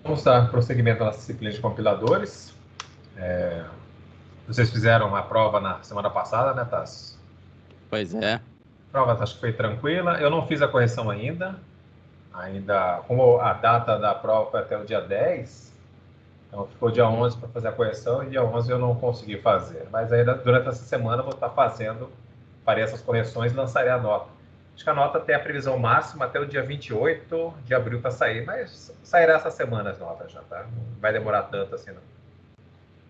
Vamos dar prosseguimento à nossa disciplina de compiladores. Vocês fizeram uma prova na semana passada, né, Tassi? Pois é. A prova acho que foi tranquila. Eu não fiz a correção ainda. Como a data da prova foi até o dia 10, então ficou dia 11 para fazer a correção e dia 11 eu não consegui fazer. Mas aí durante essa semana eu vou estar farei essas correções e lançarei a nota. Acho que a nota tem a previsão máxima até o dia 28 de abril para sair, mas sairá essa semana as notas já, tá? Não vai demorar tanto assim, não.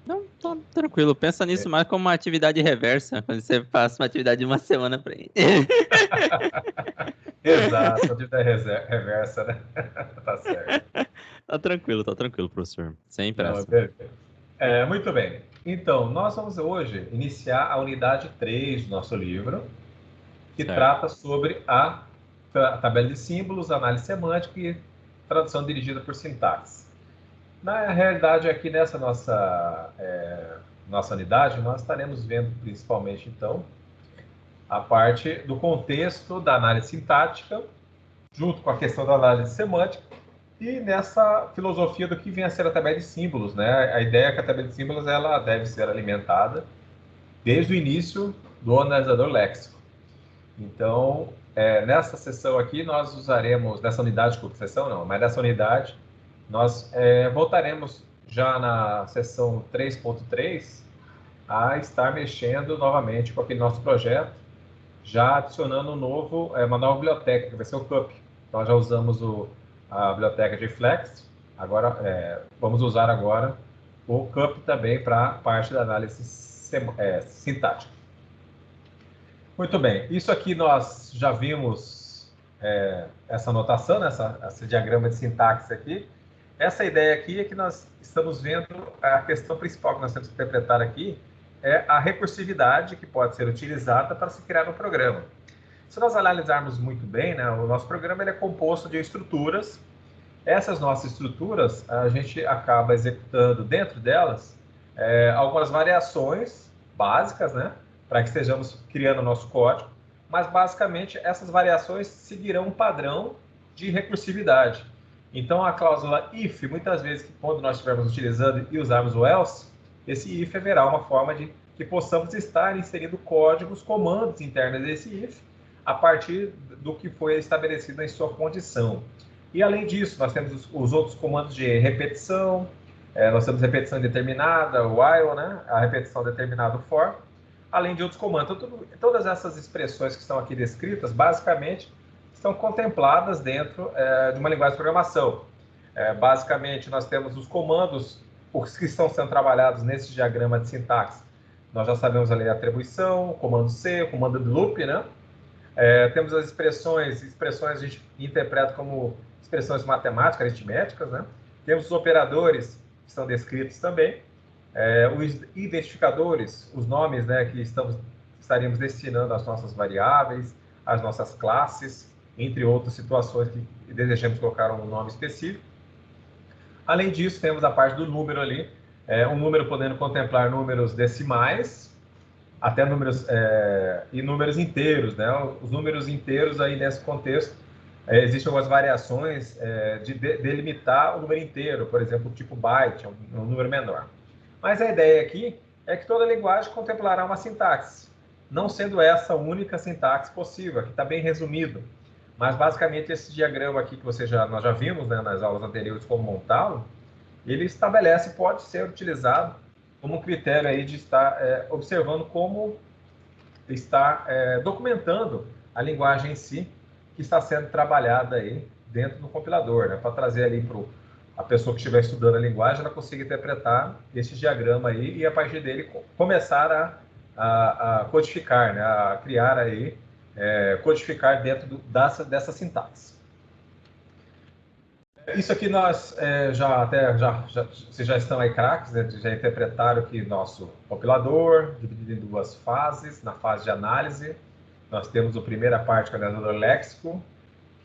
Não, tá tranquilo. Pensa nisso mais como uma atividade reversa, quando você passa uma atividade de uma semana pra ele. Exato, a dívida reversa, né? Tá certo. Tá tranquilo, professor. Sem Não, pressa. perfeito. Muito bem. Então, nós vamos hoje iniciar a unidade 3 do nosso livro, que Certo. trata sobre a tabela de símbolos, análise semântica e tradução dirigida por sintaxe. Na realidade, aqui nessa nossa unidade, nós estaremos vendo principalmente, então, a parte do contexto da análise sintática, junto com a questão da análise semântica, e nessa filosofia do que vem a ser a tabela de símbolos, né? A ideia é que a tabela de símbolos ela deve ser alimentada desde o início do analisador léxico. Então, nessa sessão aqui, nós usaremos, nessa unidade, desculpa, sessão não, mas nessa unidade, nós voltaremos já na sessão 3.3 a estar mexendo novamente com aquele nosso projeto, já adicionando uma nova biblioteca, que vai ser o CUP. Nós já usamos a biblioteca de Flex, agora vamos usar agora o CUP também para a parte da análise sintática. Muito bem, isso aqui nós já vimos essa anotação, né, esse diagrama de sintaxe aqui. Essa ideia aqui é que nós estamos vendo a questão principal que nós temos que interpretar aqui é a recursividade que pode ser utilizada para se criar um programa. Se nós analisarmos muito bem, né, o nosso programa ele é composto de estruturas. Essas nossas estruturas, a gente acaba executando dentro delas algumas variações básicas, né, para que estejamos criando o nosso código, mas basicamente essas variações seguirão um padrão de recursividade. Então a cláusula if, muitas vezes, quando nós estivermos utilizando e usarmos o else, esse if haverá uma forma de que possamos estar inserindo códigos, comandos internos desse if, a partir do que foi estabelecido em sua condição. E além disso, nós temos os outros comandos de repetição, nós temos repetição indeterminada, while, né? A repetição determinada for, além de outros comandos. Então, todas essas expressões que estão aqui descritas, basicamente, estão contempladas dentro de uma linguagem de programação. Basicamente, nós temos os comandos que estão sendo trabalhados nesse diagrama de sintaxe. Nós já sabemos ali a atribuição, o comando C, o comando de loop, né? Temos as expressões a gente interpreta como expressões matemáticas, aritméticas, né? Temos os operadores, que são descritos também. Os identificadores, os nomes, né, que estaríamos destinando às nossas variáveis, às nossas classes, entre outras situações que desejamos colocar um nome específico. Além disso, temos a parte do número ali, um número podendo contemplar números decimais, até números e números inteiros, né? Os números inteiros aí nesse contexto existem algumas variações de delimitar o número inteiro, por exemplo, tipo byte, um número menor. Mas a ideia aqui é que toda linguagem contemplará uma sintaxe, não sendo essa a única sintaxe possível, aqui está bem resumido. Mas basicamente esse diagrama aqui que nós já vimos, né, nas aulas anteriores como montá-lo, ele estabelece, pode ser utilizado como um critério aí de estar observando como está documentando a linguagem em si que está sendo trabalhada aí dentro do compilador, né? Para trazer ali para a pessoa que estiver estudando a linguagem, ela consiga interpretar esse diagrama aí e a partir dele começar a codificar, né? A criar aí, codificar dentro dessa sintaxe. Isso aqui nós vocês já estão aí craques, né? Já interpretaram que nosso compilador, dividido em duas fases. Na fase de análise, nós temos a primeira parte, que é o analisador léxico,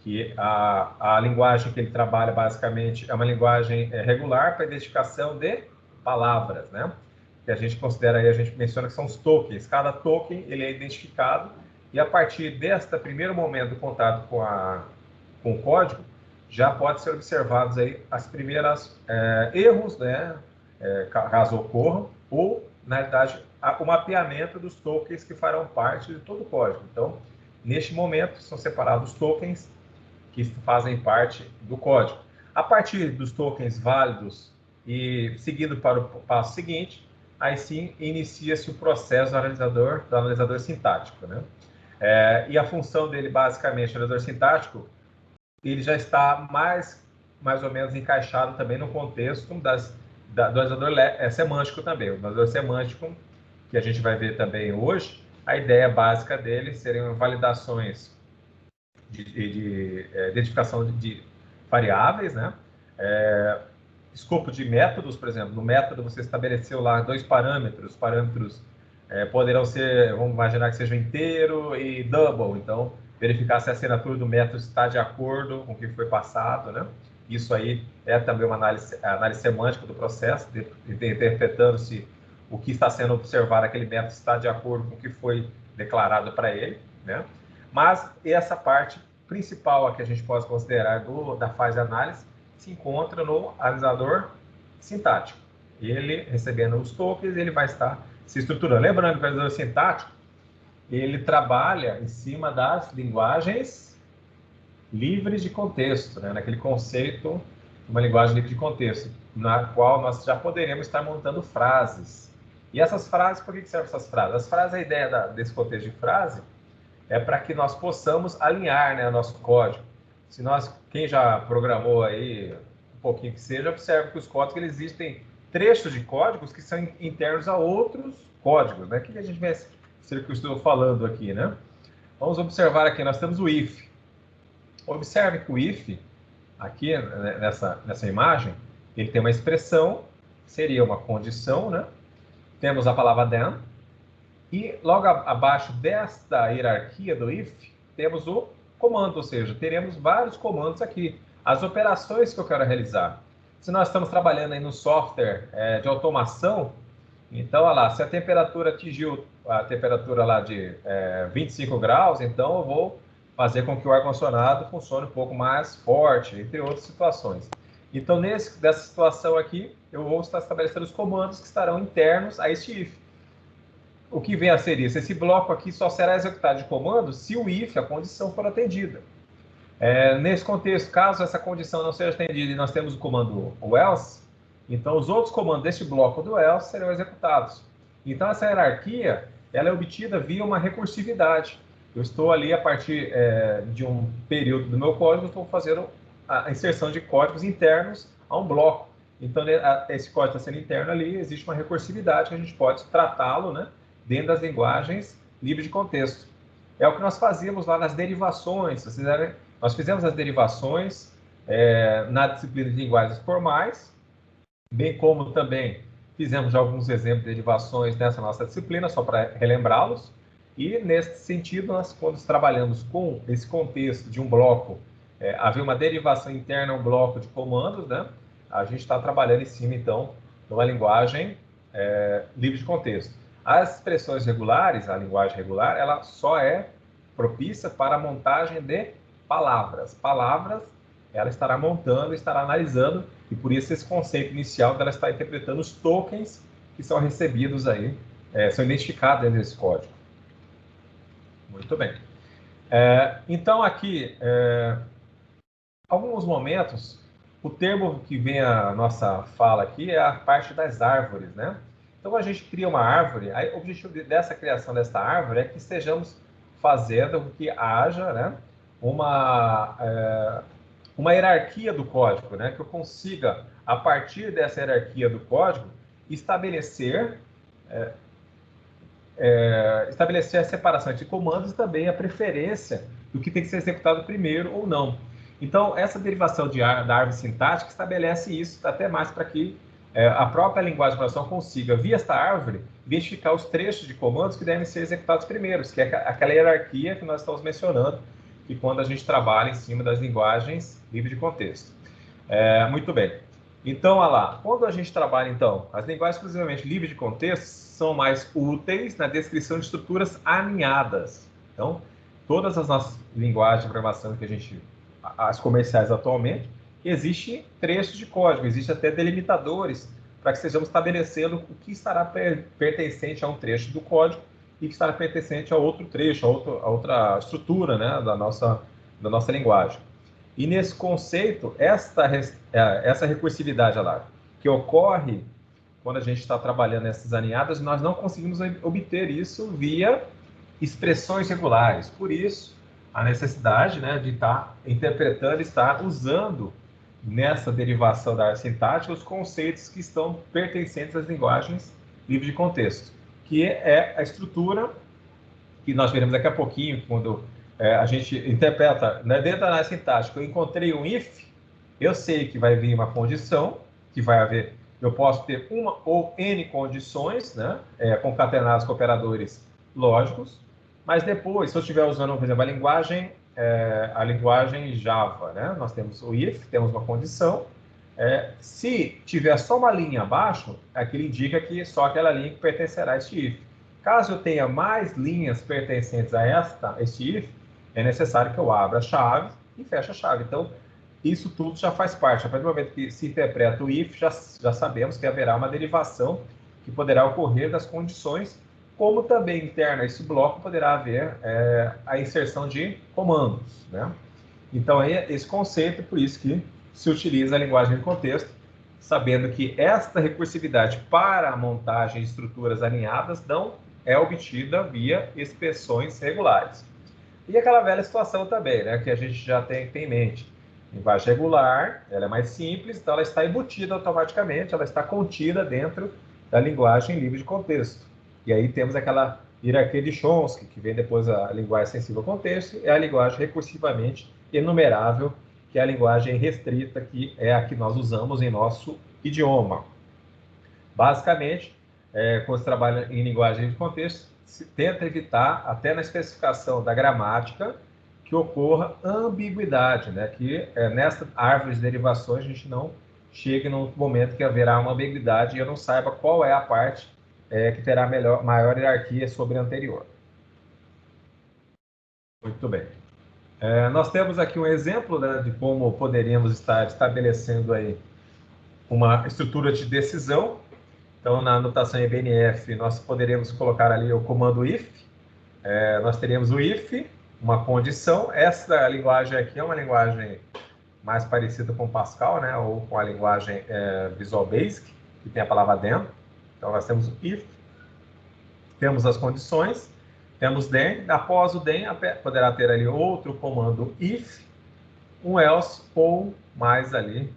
que a linguagem que ele trabalha basicamente é uma linguagem regular para identificação de palavras, né? Que a gente considera aí, a gente menciona que são os tokens. Cada token ele é identificado e a partir deste primeiro momento do contato com o código, já pode ser observados aí as primeiras erros, né, caso ocorram, ou, na verdade, o mapeamento dos tokens que farão parte de todo o código. Então, neste momento, são separados os tokens que fazem parte do código. A partir dos tokens válidos e seguindo para o passo seguinte, aí sim inicia-se o processo do analisador sintático, né? E a função dele, basicamente, o analisador sintático, ele já está mais ou menos encaixado também no contexto do analisador semântico também. O analisador semântico, que a gente vai ver também hoje, a ideia básica dele seriam validações de identificação de variáveis, né? Escopo de métodos, por exemplo, no método você estabeleceu lá 2 parâmetros, poderão ser, vamos imaginar que seja inteiro e double, então verificar se a assinatura do método está de acordo com o que foi passado, né? Isso aí é também uma análise semântica do processo, interpretando se o que está sendo observado aquele método está de acordo com o que foi declarado para ele, né? Mas essa parte principal a que a gente pode considerar da fase de análise se encontra no analisador sintático. Ele, recebendo os tokens, ele vai estar se estruturando. Lembrando que o analisador sintático, ele trabalha em cima das linguagens livres de contexto, né? Naquele conceito de uma linguagem livre de contexto, na qual nós já poderemos estar montando frases. E essas frases, por que servem essas frases? As frases, a ideia desse contexto de frase é para que nós possamos alinhar, né, o nosso código. Se quem já programou aí um pouquinho que seja, observa que os códigos, eles existem trechos de códigos que são internos a outros códigos, né? O que a gente vai ser que eu estou falando aqui, né? Vamos observar aqui, nós temos o if. Observe que o if, aqui nessa imagem, ele tem uma expressão, seria uma condição, né? Temos a palavra then, e logo abaixo desta hierarquia do if, temos o comando, ou seja, teremos vários comandos aqui. As operações que eu quero realizar. Se nós estamos trabalhando aí no software de automação, então, olha lá, se a temperatura atingiu a temperatura lá de 25 graus, então eu vou fazer com que o ar-condicionado funcione um pouco mais forte, entre outras situações. Então, dessa situação aqui, eu vou estar estabelecendo os comandos que estarão internos a este if. O que vem a ser isso? Esse bloco aqui só será executado de comando se o if, a condição, for atendida. Nesse contexto, caso essa condição não seja atendida e nós temos o comando o else, então os outros comandos deste bloco do else serão executados. Então essa hierarquia, ela é obtida via uma recursividade. Eu estou ali a partir de um período do meu código, estou fazendo a inserção de códigos internos a um bloco. Então esse código está sendo interno ali, existe uma recursividade que a gente pode tratá-lo, né, dentro das linguagens livres de contexto. É o que nós fazíamos lá nas derivações. Nós fizemos as derivações na disciplina de linguagens formais, bem como também fizemos já alguns exemplos de derivações nessa nossa disciplina, só para relembrá-los. E, nesse sentido, nós, quando trabalhamos com esse contexto de um bloco, havia uma derivação interna a um bloco de comandos, né? A gente está trabalhando em cima, então, de uma linguagem livre de contexto. As expressões regulares, a linguagem regular, ela só é propícia para a montagem de palavras. Palavras, ela estará montando, estará analisando, e por isso esse conceito inicial dela está interpretando os tokens que são recebidos aí, são identificados dentro desse código. Muito bem. Então, aqui, alguns momentos, o termo que vem a nossa fala aqui é a parte das árvores, né? Então, a gente cria uma árvore, aí, o objetivo dessa criação dessa árvore é que estejamos fazendo com que haja, né, uma hierarquia do código, né, que eu consiga, a partir dessa hierarquia do código, estabelecer a separação de comandos e também a preferência do que tem que ser executado primeiro ou não. Então, essa derivação da árvore sintática estabelece isso até mais para que a própria linguagem de programação consiga, via esta árvore, identificar os trechos de comandos que devem ser executados primeiros, que é aquela hierarquia que nós estamos mencionando, que quando a gente trabalha em cima das linguagens livres de contexto. Muito bem. Então, olha lá, quando a gente trabalha, então, as linguagens exclusivamente livres de contexto são mais úteis na descrição de estruturas alinhadas. Então, todas as nossas linguagens de programação que a gente as comerciais atualmente, existem trechos de código, existem até delimitadores para que estejamos estabelecendo o que estará pertencente a um trecho do código e que estará pertencente a outro trecho, a outra estrutura, né, da nossa linguagem. E nesse conceito, essa recursividade lá, que ocorre quando a gente está trabalhando essas aninhadas, nós não conseguimos obter isso via expressões regulares. Por isso, a necessidade, né, de estar interpretando, estar usando nessa derivação da área sintática os conceitos que estão pertencentes às linguagens livres de contexto, que é a estrutura que nós veremos daqui a pouquinho, quando a gente interpreta, né, dentro da análise sintática, eu encontrei um if, eu sei que vai vir uma condição, que vai haver, eu posso ter uma ou N condições, né, concatenadas com operadores lógicos, mas depois, se eu estiver usando, por exemplo, a linguagem Java, né, nós temos o if, temos uma condição, se tiver só uma linha abaixo, aquilo indica que só aquela linha que pertencerá a este if. Caso eu tenha mais linhas pertencentes a este if, é necessário que eu abra a chave e feche a chave. Então, isso tudo já faz parte. A partir do momento que se interpreta o if, já sabemos que haverá uma derivação que poderá ocorrer das condições, como também interna a esse bloco poderá haver a inserção de comandos, né? Então, é esse conceito, por isso que se utiliza a linguagem de contexto, sabendo que esta recursividade para a montagem de estruturas alinhadas não é obtida via expressões regulares. E aquela velha situação também, né, que a gente já tem em mente. Linguagem regular, ela é mais simples, então ela está embutida automaticamente, ela está contida dentro da linguagem livre de contexto. E aí temos aquela hierarquia de Chomsky, que vem depois a linguagem sensível ao contexto, e a linguagem recursivamente enumerável, que é a linguagem restrita, que é a que nós usamos em nosso idioma. Basicamente, quando se trabalha em linguagem de contexto, se tenta evitar, até na especificação da gramática, que ocorra ambiguidade, né? Que nessa árvore de derivações a gente não chegue num momento que haverá uma ambiguidade e eu não saiba qual é a parte que terá maior hierarquia sobre a anterior. Muito bem. Nós temos aqui um exemplo, né, de como poderíamos estar estabelecendo aí uma estrutura de decisão. Então, na notação EBNF, nós poderíamos colocar ali o comando if. Nós teríamos o if, uma condição. Essa linguagem aqui é uma linguagem mais parecida com Pascal, né, ou com a linguagem Visual Basic, que tem a palavra then. Então, nós temos o if, temos as condições, temos then. Após o then, poderá ter ali outro comando if, um else ou mais ali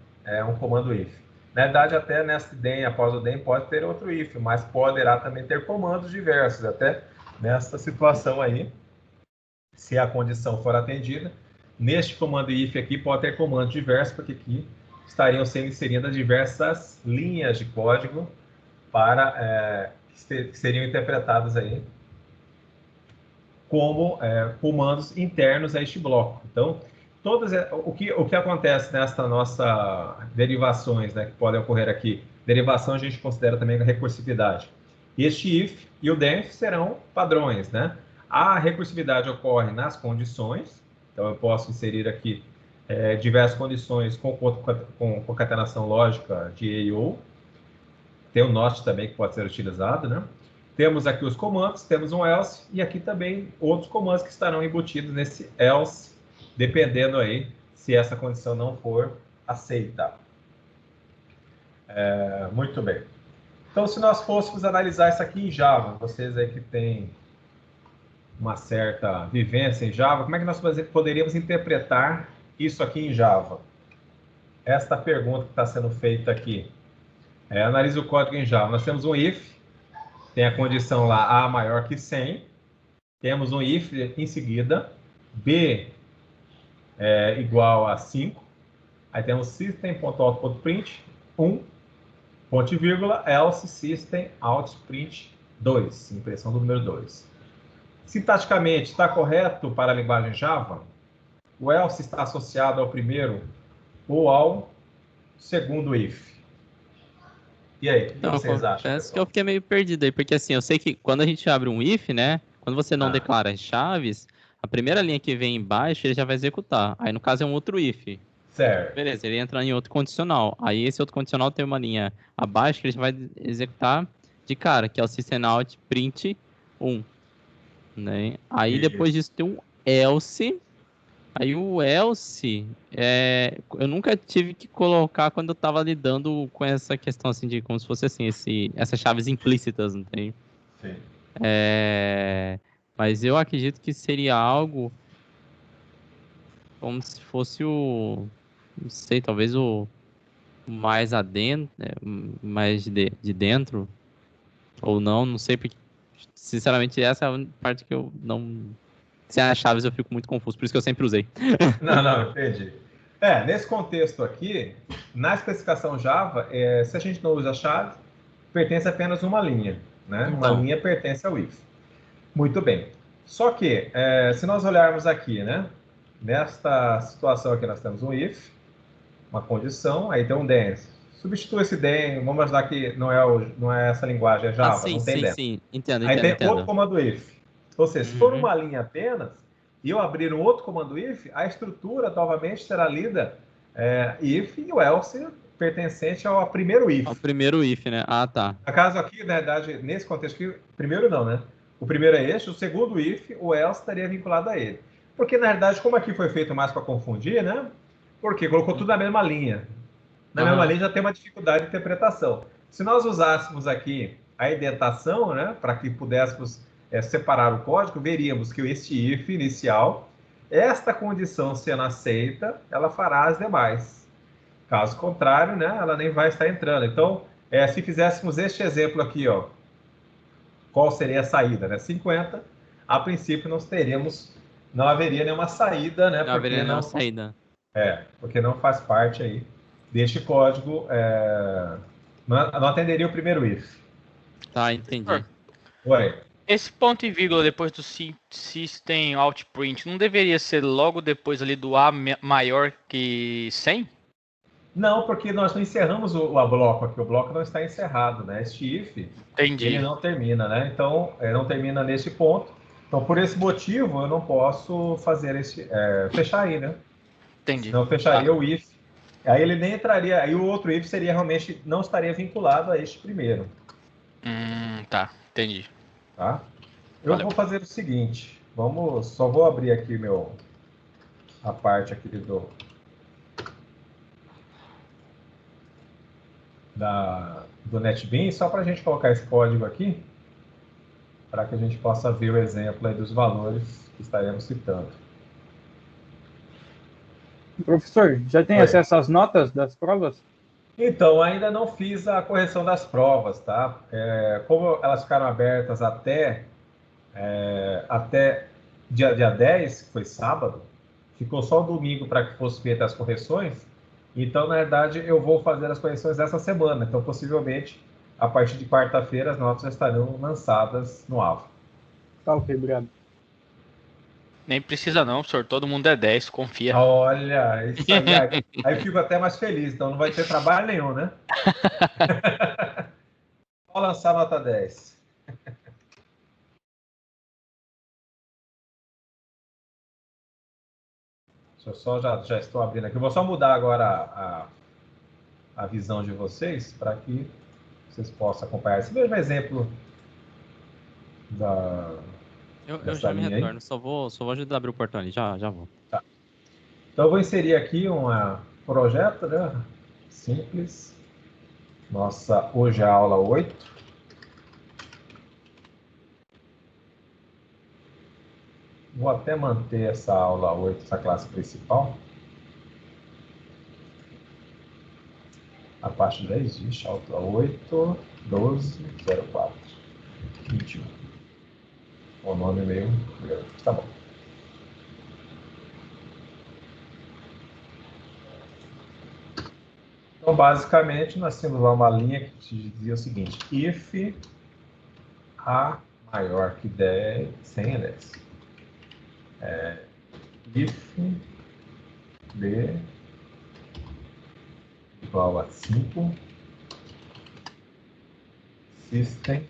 um comando if. Na verdade, até nesse then, após o then, pode ter outro if, mas poderá também ter comandos diversos, até nessa situação aí, se a condição for atendida. Neste comando if aqui pode ter comandos diversos, porque aqui estariam sendo inseridas diversas linhas de código para que seriam interpretadas aí como comandos internos a este bloco. Então, o que acontece nessa nossa derivações, né, que podem ocorrer aqui, derivação a gente considera também a recursividade. Este if e o then serão padrões, né? A recursividade ocorre nas condições, então eu posso inserir aqui diversas condições com concatenação lógica de e ou. Tem o not também que pode ser utilizado, né? Temos aqui os comandos, temos um else e aqui também outros comandos que estarão embutidos nesse else, dependendo aí se essa condição não for aceita. Muito bem. Então, se nós fôssemos analisar isso aqui em Java, vocês aí que têm uma certa vivência em Java, como é que nós poderíamos interpretar isso aqui em Java? Esta pergunta que está sendo feita aqui. Analise o código em Java. Nós temos um if, tem a condição lá A maior que 100, temos um if em seguida, B igual a 5, aí temos system.out.print 1, ponto e vírgula, else system.out.print 2, impressão do número 2. Sintaticamente, está correto para a linguagem Java? O else está associado ao primeiro ou ao segundo if? E aí, o que vocês acham? Parece que eu fiquei meio perdido aí, porque assim, eu sei que quando a gente abre um if, né, quando você não declara as chaves, A primeira linha que vem embaixo, ele já vai executar. Aí, no caso, é um outro if. Certo. Beleza, ele entra em outro condicional. Aí, esse outro condicional tem uma linha abaixo que ele já vai executar de cara, que é o systemout print 1. Né? Aí, depois disso, tem um else. Aí, o else, eu nunca tive que colocar quando eu tava lidando com essa questão, assim, de como se fosse, assim, essas chaves implícitas, não tem? Sim. Mas eu acredito que seria algo como se fosse não sei, talvez o mais adentro, mais de dentro, ou não sei, porque, sinceramente, essa é a parte que eu não... Sem as chaves eu fico muito confuso, por isso que eu sempre usei. Não, entendi. Nesse contexto aqui, na especificação Java, se a gente não usa chave, pertence apenas uma linha, né? Uma Então. linha pertence ao if. Muito bem. Só que, se nós olharmos aqui, né? Nesta situação aqui, nós temos um if, uma condição, aí tem um then. Substitua esse then, vamos imaginar que não é essa linguagem, é Java, Sim, não tem sim, then. sim. Entendo, Aí entendo, tem outro entendo. comando if. Ou seja, se for uma linha apenas, e eu abrir um outro comando if, a estrutura novamente será lida if e o else pertencente ao primeiro if. O primeiro if, né? Ah, tá. No caso aqui, na verdade, nesse contexto aqui, primeiro não, né? O primeiro é este, o segundo if, o else estaria vinculado a ele. Porque, na verdade, como aqui foi feito mais para confundir, né? Porque colocou tudo na mesma linha. Na mesma linha já tem uma dificuldade de interpretação. Se nós usássemos aqui a indentação, né, para que pudéssemos separar o código, veríamos que este if inicial, esta condição sendo aceita, ela fará as demais. Caso contrário, né, ela nem vai estar entrando. Então, se fizéssemos este exemplo aqui, ó, qual seria a saída? Né? 50, a princípio não haveria nenhuma saída, né, Não haveria nenhuma saída. porque não faz parte aí deste código, não atenderia o primeiro if. Tá, entendi. Oi. Esse ponto e vírgula depois do system out print não deveria ser logo depois ali do A maior que 100? Não, porque nós não encerramos o bloco aqui, o bloco não está encerrado, né? Este if, Entendi. ele não termina, né? Então, não termina nesse ponto. Então, por esse motivo, eu não posso fazer fechar aí, né? Entendi. Senão eu fecharia o if. Aí ele nem entraria, aí o outro if seria realmente, não estaria vinculado a este primeiro. Tá, entendi. Tá? Eu vou fazer o seguinte, só vou abrir aqui a parte aqui do NetBeans, só para a gente colocar esse código aqui, para que a gente possa ver o exemplo aí dos valores que estaremos citando. Professor, já tem acesso às notas das provas? Então, ainda não fiz a correção das provas, tá? Como elas ficaram abertas até dia 10, que foi sábado, ficou só o domingo para que fossem feitas as correções. Então, na verdade, eu vou fazer as correções essa semana. Então, possivelmente, a partir de quarta-feira, as notas já estarão lançadas no AVA. Tá ok, obrigado. Nem precisa não, senhor. Todo mundo é 10, confia. Olha, isso aí eu fico até mais feliz. Então, não vai ter trabalho nenhum, né? Só lançar nota 10. Já estou abrindo aqui. Eu vou só mudar agora a visão de vocês para que vocês possam acompanhar esse mesmo exemplo Eu já me retorno, só vou ajudar a abrir o portão ali, já vou. Tá. Então eu vou inserir aqui um projeto, né? Simples. Hoje é a aula 8. Vou até manter essa aula 8, essa classe principal. A parte 10 existe, aula 8, 12, 04, 21. O nome meio grande. Tá bom. Então, basicamente, nós temos lá uma linha que dizia o seguinte: if A maior que 10, 100 é 10. If B igual a 5, system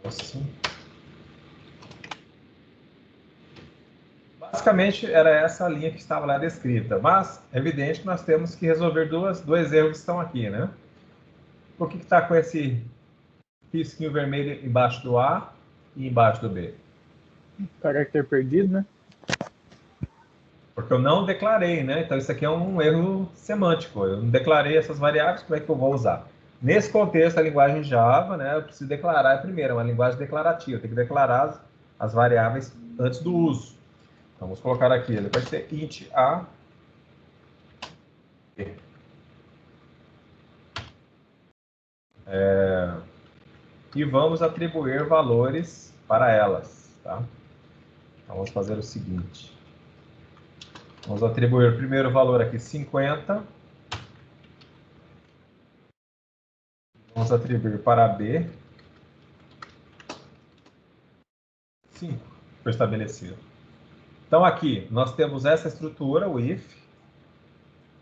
else Basicamente, era essa a linha que estava lá descrita, mas é evidente que nós temos que resolver dois erros que estão aqui, né? Por que está com esse risquinho vermelho embaixo do A e embaixo do B? Caráter perdido, né? Porque eu não declarei, né? Então isso aqui é um erro semântico. Eu não declarei essas variáveis, como é que eu vou usar? Nesse contexto, a linguagem Java, né? Eu preciso declarar primeiro, é uma linguagem declarativa. Eu tenho que declarar as variáveis antes do uso. Então, vamos colocar aqui, ele vai ser int a. E vamos atribuir valores para elas, tá? Então, vamos fazer o seguinte. Vamos atribuir o primeiro valor aqui, 50. Vamos atribuir para B 5, foi estabelecido. Então, aqui, nós temos essa estrutura, o if.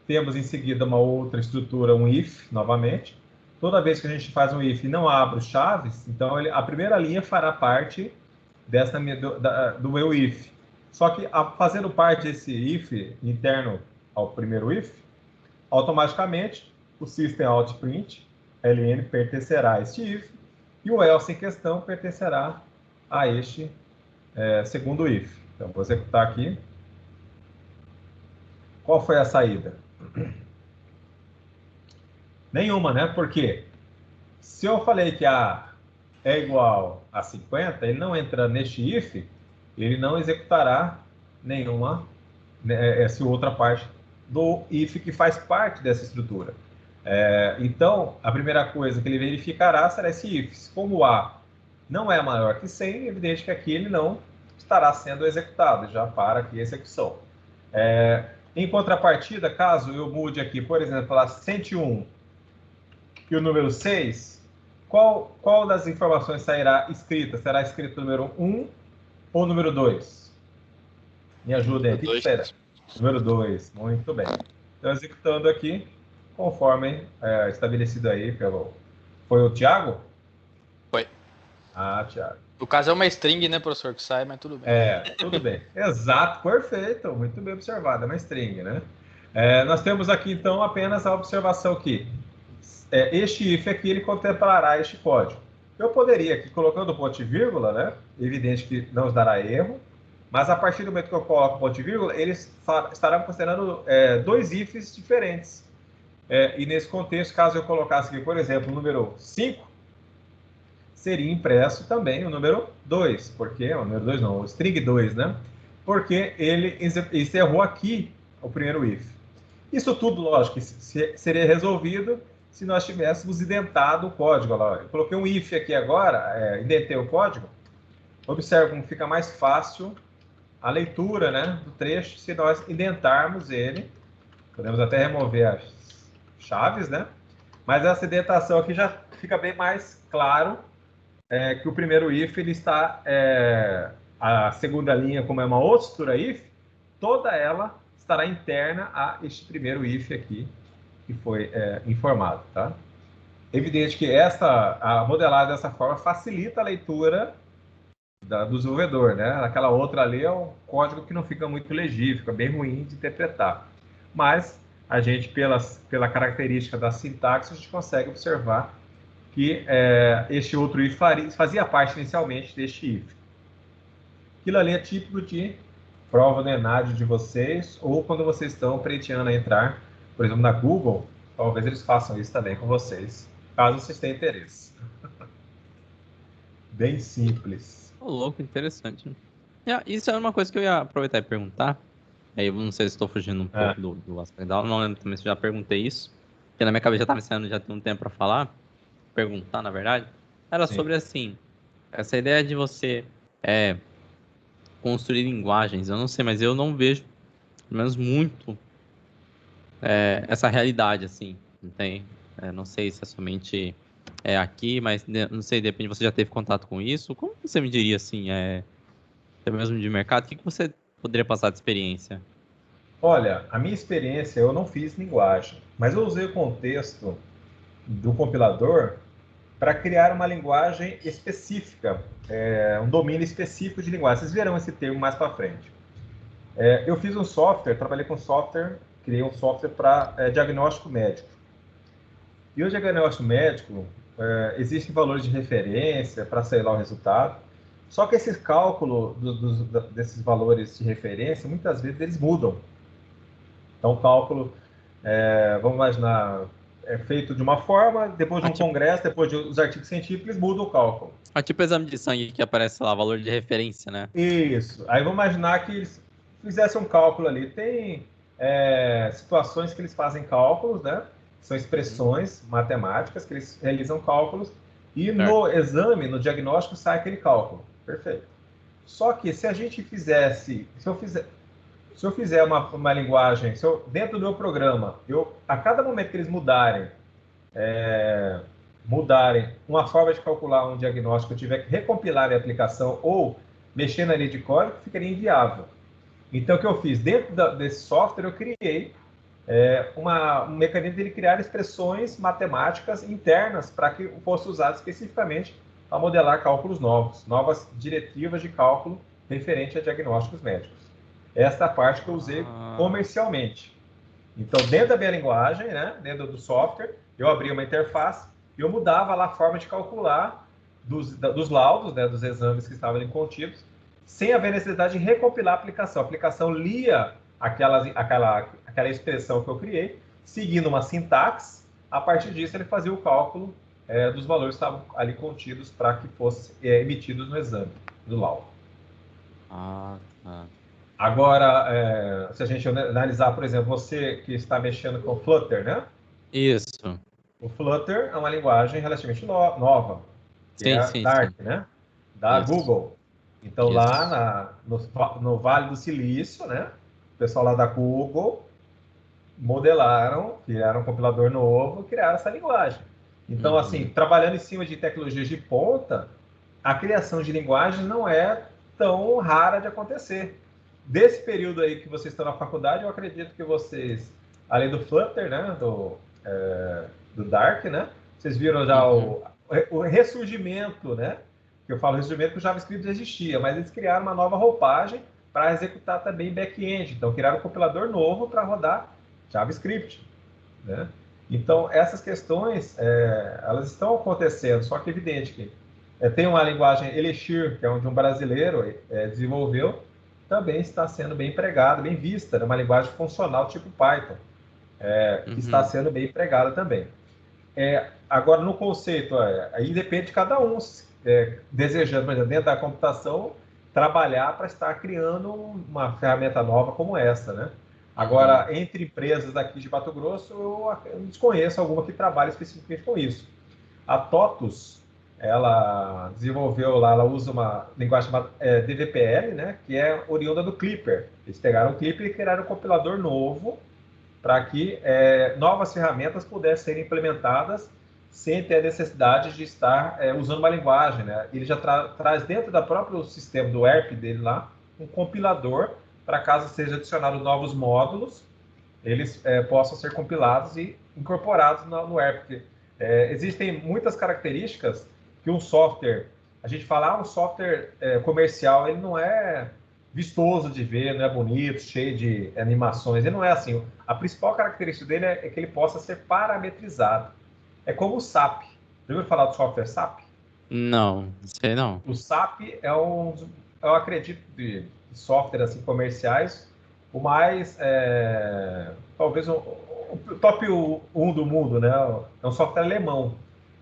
Temos em seguida uma outra estrutura, um if, novamente. Toda vez que a gente faz um if e não abre os chaves, então a primeira linha fará parte do meu if. Só que, fazendo parte desse if interno ao primeiro if, automaticamente o system.out.print ln pertencerá a este if e o else em questão pertencerá a este segundo if. Então, vou executar aqui. Qual foi a saída? Nenhuma, né? Por quê? Se eu falei que A é igual a 50, ele não entra neste if, ele não executará nenhuma, essa outra parte do if que faz parte dessa estrutura. Então, a primeira coisa que ele verificará será esse if. Como A não é maior que 100, é evidente que aqui ele não estará sendo executado, já para aqui a execução. Em contrapartida, caso eu mude aqui, por exemplo, para 101 e o número 6, qual das informações sairá escrita? Será escrito o número 1 ou o número 2? Me ajudem aqui. O que será? Número 2, muito bem. Então, executando aqui, conforme estabelecido aí pelo... Foi o Thiago? Foi. Ah, Thiago. No caso é uma string, né, professor, que sai, mas tudo bem. Tudo bem. Exato, perfeito. Muito bem observado, é uma string, né? Nós temos aqui, então, apenas a observação que este if aqui, ele contemplará este código. Eu poderia aqui, colocando ponto e vírgula, né? Evidente que não nos dará erro, mas a partir do momento que eu coloco ponto e vírgula, eles estarão considerando dois ifs diferentes. E nesse contexto, caso eu colocasse aqui, por exemplo, o número 5, seria impresso também o número 2, porque o número 2 não, o string 2, né? Porque ele encerrou aqui o primeiro if. Isso tudo, lógico, seria resolvido se nós tivéssemos identado o código. Eu coloquei um if aqui agora, indentei o código. Observe como fica mais fácil a leitura, né, do trecho se nós indentarmos ele. Podemos até remover as chaves, né? Mas essa indentação aqui já fica bem mais claro que o primeiro if ele está... a segunda linha, como é uma outra estrutura if, toda ela estará interna a este primeiro if aqui, que foi informado, tá? Evidente que a modelagem dessa forma facilita a leitura do desenvolvedor, né? Aquela outra ali é um código que não fica muito legível, fica bem ruim de interpretar. Mas a gente, pela característica da sintaxe, a gente consegue observar que este outro if fazia parte inicialmente deste if. Aquilo ali é típico de prova do ENAD de vocês, ou quando vocês estão pleiteando a entrar, por exemplo, na Google, talvez eles façam isso também com vocês, caso vocês tenham interesse. Bem simples. Louco, interessante. Isso é uma coisa que eu ia aproveitar e perguntar. Aí eu não sei se estou fugindo um pouco do aspecto da aula, não lembro também se eu já perguntei isso, porque na minha cabeça já estava ensinando, já tem um tempo para falar, perguntar, na verdade. Era sobre, assim, essa ideia de você construir linguagens. Eu não sei, mas eu não vejo, pelo menos muito, essa realidade, assim, não tem? Não sei se é somente aqui, mas não sei, depende, você já teve contato com isso? Como você me diria, assim, até mesmo de mercado, o que você poderia passar de experiência? Olha, a minha experiência, eu não fiz linguagem, mas eu usei o contexto do compilador para criar uma linguagem específica, um domínio específico de linguagem. Vocês verão esse termo mais para frente. Eu fiz um software, trabalhei com software, criei um software para diagnóstico médico. E o diagnóstico médico, existem valores de referência para sair lá o resultado, só que esse cálculo desses valores de referência, muitas vezes eles mudam. Então, o cálculo, vamos imaginar, é feito de uma forma, depois de um congresso, depois dos artigos científicos, eles mudam o cálculo. É tipo exame de sangue que aparece lá, valor de referência, né? Isso. Aí vamos imaginar que eles fizessem um cálculo ali. Tem situações que eles fazem cálculos, né? São expressões matemáticas que eles realizam cálculos e no exame, no diagnóstico, sai aquele cálculo. Perfeito. Só que se a gente fizesse, se eu fizer uma linguagem, dentro do meu programa, a cada momento que eles mudarem uma forma de calcular um diagnóstico, eu tiver que recompilar a aplicação ou mexer na linha de código, ficaria inviável. Então, o que eu fiz? Dentro desse software, eu criei um mecanismo de ele criar expressões matemáticas internas para que fosse usado especificamente para modelar cálculos novas diretivas de cálculo referente a diagnósticos médicos. Esta é a parte que eu usei comercialmente. Então, dentro da minha linguagem, né, dentro do software, eu abria uma interface e eu mudava lá a forma de calcular dos laudos, né, dos exames que estavam ali contidos, sem haver necessidade de recompilar a aplicação. A aplicação lia aquela expressão que eu criei, seguindo uma sintaxe. A partir disso, ele fazia o cálculo dos valores que estavam ali contidos para que fossem emitidos no exame, do laudo. Agora, se a gente analisar, por exemplo, você que está mexendo com o Flutter, né? Isso. O Flutter é uma linguagem relativamente nova, que é a Dart, né? Da Google. Então, lá no Vale do Silício, né? O pessoal lá da Google modelaram, criaram um compilador novo, criaram essa linguagem. Então, assim, trabalhando em cima de tecnologias de ponta, a criação de linguagem não é tão rara de acontecer. Desse período aí que vocês estão na faculdade, eu acredito que vocês, além do Flutter, né, do Dart, né, vocês viram já o ressurgimento, né, que eu falo ressurgimento porque o JavaScript já existia, mas eles criaram uma nova roupagem para executar também back-end. Então, criaram um compilador novo para rodar JavaScript, né? Então, essas questões, elas estão acontecendo, só que é evidente que tem uma linguagem Elixir, que é onde um brasileiro desenvolveu, também está sendo bem empregada, bem vista, é uma linguagem funcional tipo Python, que está sendo bem empregada também. Agora, no conceito, aí depende de cada um, desejando, por exemplo, dentro da computação, trabalhar para estar criando uma ferramenta nova como essa, né? Agora, entre empresas aqui de Mato Grosso, eu desconheço alguma que trabalhe especificamente com isso. A TOTUS, ela desenvolveu lá, ela usa uma linguagem chamada DVPL, né, que é oriunda do Clipper. Eles pegaram o Clipper e criaram um compilador novo para que novas ferramentas pudessem ser implementadas sem ter a necessidade de estar usando uma linguagem, né? Ele já traz dentro do próprio sistema do ERP dele lá um compilador para caso seja adicionado novos módulos, eles possam ser compilados e incorporados no ERP. Porque, existem muitas características que um software, a gente fala, um software comercial, ele não é vistoso de ver, não é bonito, cheio de animações, ele não é assim. A principal característica dele é que ele possa ser parametrizado. É como o SAP. Já ouviu falar do software SAP? Não, sei não. O SAP eu acredito, de software assim, comerciais, o mais, talvez o top 1 do mundo, né? É um software alemão.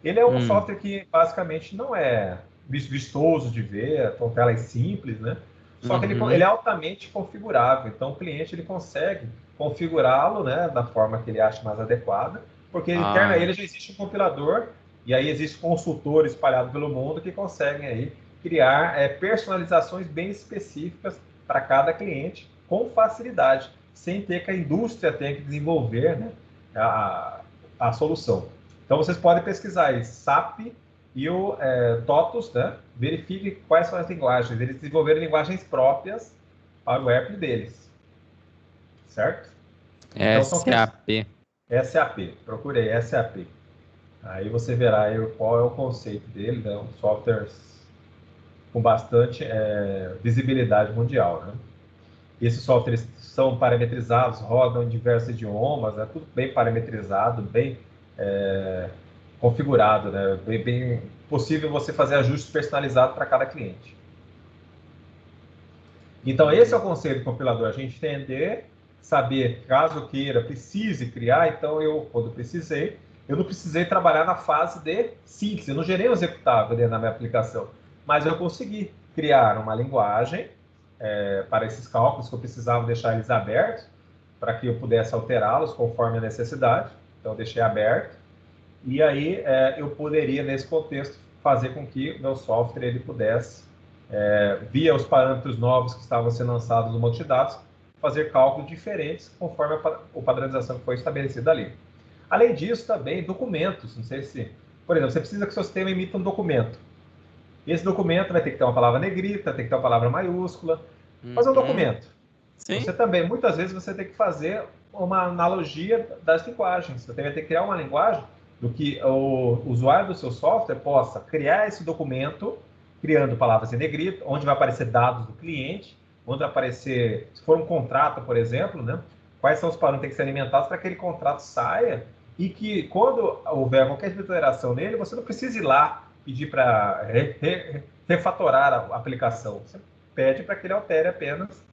Ele é um software que basicamente não é vistoso de ver, com telas simples, né? Só que ele é altamente configurável. Então o cliente ele consegue configurá-lo, né, da forma que ele acha mais adequada, porque interno a ele já existe um compilador e aí existem consultores espalhados pelo mundo que conseguem aí criar personalizações bem específicas para cada cliente com facilidade, sem ter que a indústria tenha que desenvolver, né, a solução. Então, vocês podem pesquisar aí, SAP e o TOTUS, né? Verifique quais são as linguagens. Eles desenvolveram linguagens próprias para o ERP deles. Certo? Então, SAP. SAP. Procurei, SAP. Aí você verá aí qual é o conceito dele, né? Um software com bastante visibilidade mundial, né? Esses softwares são parametrizados, rodam em diversos idiomas, né? Tudo bem parametrizado, bem configurado, né? Bem possível você fazer ajustes personalizados para cada cliente. Então, esse é o conceito do compilador, a gente entender, saber, caso queira, precise criar. Então, quando precisei, eu não precisei trabalhar na fase de síntese, eu não gerei um executável dentro da minha aplicação, mas eu consegui criar uma linguagem para esses cálculos que eu precisava deixar eles abertos, para que eu pudesse alterá-los conforme a necessidade. Então, eu deixei aberto, e aí eu poderia, nesse contexto, fazer com que o meu software ele pudesse, via os parâmetros novos que estavam sendo lançados no banco de dados, fazer cálculos diferentes conforme a padronização que foi estabelecida ali. Além disso, também documentos. Não sei se, por exemplo, você precisa que o seu sistema emita um documento. Esse documento vai ter que ter uma palavra negrita, tem que ter uma palavra maiúscula. Fazer um documento. Sim. Você também, muitas vezes, você tem que fazer uma analogia das linguagens. Você vai ter que criar uma linguagem do que o usuário do seu software possa criar esse documento, criando palavras em negrito, onde vai aparecer dados do cliente, onde vai aparecer, se for um contrato, por exemplo, né, quais são os parâmetros que têm que ser alimentados para que aquele contrato saia, e que quando houver qualquer alteração nele, você não precise ir lá pedir para refatorar a aplicação. Você pede para que ele altere apenas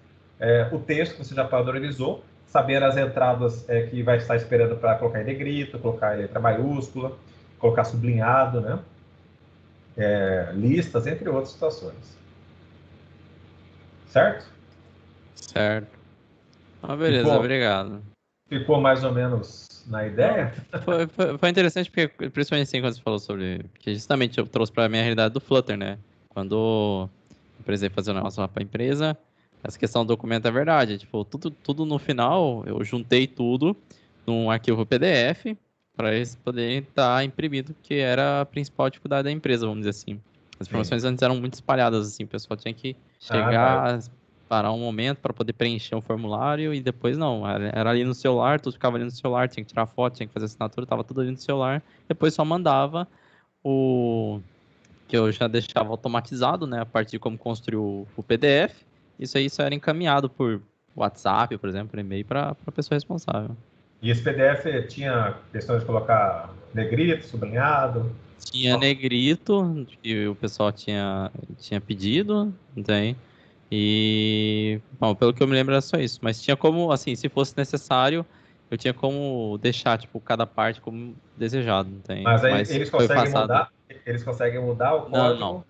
o texto que você já padronizou, saber as entradas que vai estar esperando para colocar em negrito, colocar em letra maiúscula, colocar sublinhado, né? Listas, entre outras situações. Certo? Certo. Beleza, obrigado. Ficou mais ou menos na ideia? Foi interessante, porque principalmente assim, quando você falou sobre... Que justamente eu trouxe para a minha realidade do Flutter, né? Quando eu precisei fazer um negócio lá para a empresa, essa questão do documento é verdade. Tipo, tudo no final, eu juntei tudo num arquivo PDF para eles poderem estar imprimido, que era a principal dificuldade da empresa, vamos dizer assim. As informações antes eram muito espalhadas, assim, o pessoal tinha que chegar, parar um momento para poder preencher um formulário, e depois não, era ali no celular, tudo ficava ali no celular, tinha que tirar foto, tinha que fazer assinatura, tava tudo ali no celular, depois só mandava que eu já deixava automatizado, né, a partir de como construir o PDF. Isso aí só era encaminhado por WhatsApp, por exemplo, por e-mail, para a pessoa responsável. E esse PDF tinha questão de colocar negrito, sublinhado? Tinha negrito, que o pessoal tinha pedido, tem. E, bom, pelo que eu me lembro era só isso. Mas tinha como, assim, se fosse necessário, eu tinha como deixar, tipo, cada parte como desejado, tem. Mas aí eles conseguem mudar? Eles conseguem mudar o código?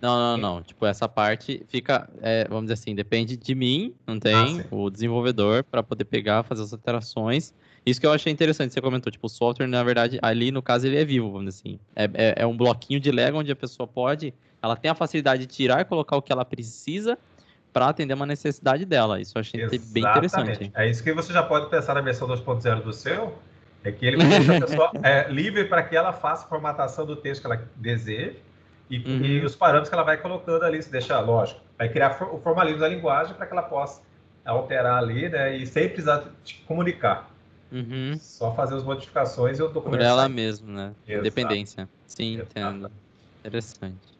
Não. Tipo, essa parte fica, vamos dizer assim, depende de mim, não tem? O desenvolvedor, para poder pegar, fazer as alterações. Isso que eu achei interessante, você comentou, tipo, o software, na verdade, ali no caso, ele é vivo, vamos dizer assim. É um bloquinho de Lego onde a pessoa pode, ela tem a facilidade de tirar e colocar o que ela precisa para atender uma necessidade dela. Isso eu achei bem interessante. É isso que você já pode pensar na versão 2.0 do seu, é que ele deixa a pessoa livre para que ela faça a formatação do texto que ela deseja e os parâmetros que ela vai colocando ali, se deixa, lógico, vai criar o formalismo da linguagem para que ela possa alterar ali, né, e sem precisar te comunicar. Só fazer as modificações e o documento por ela mesmo, né? Exato. Independência. Sim, entendo. Interessante.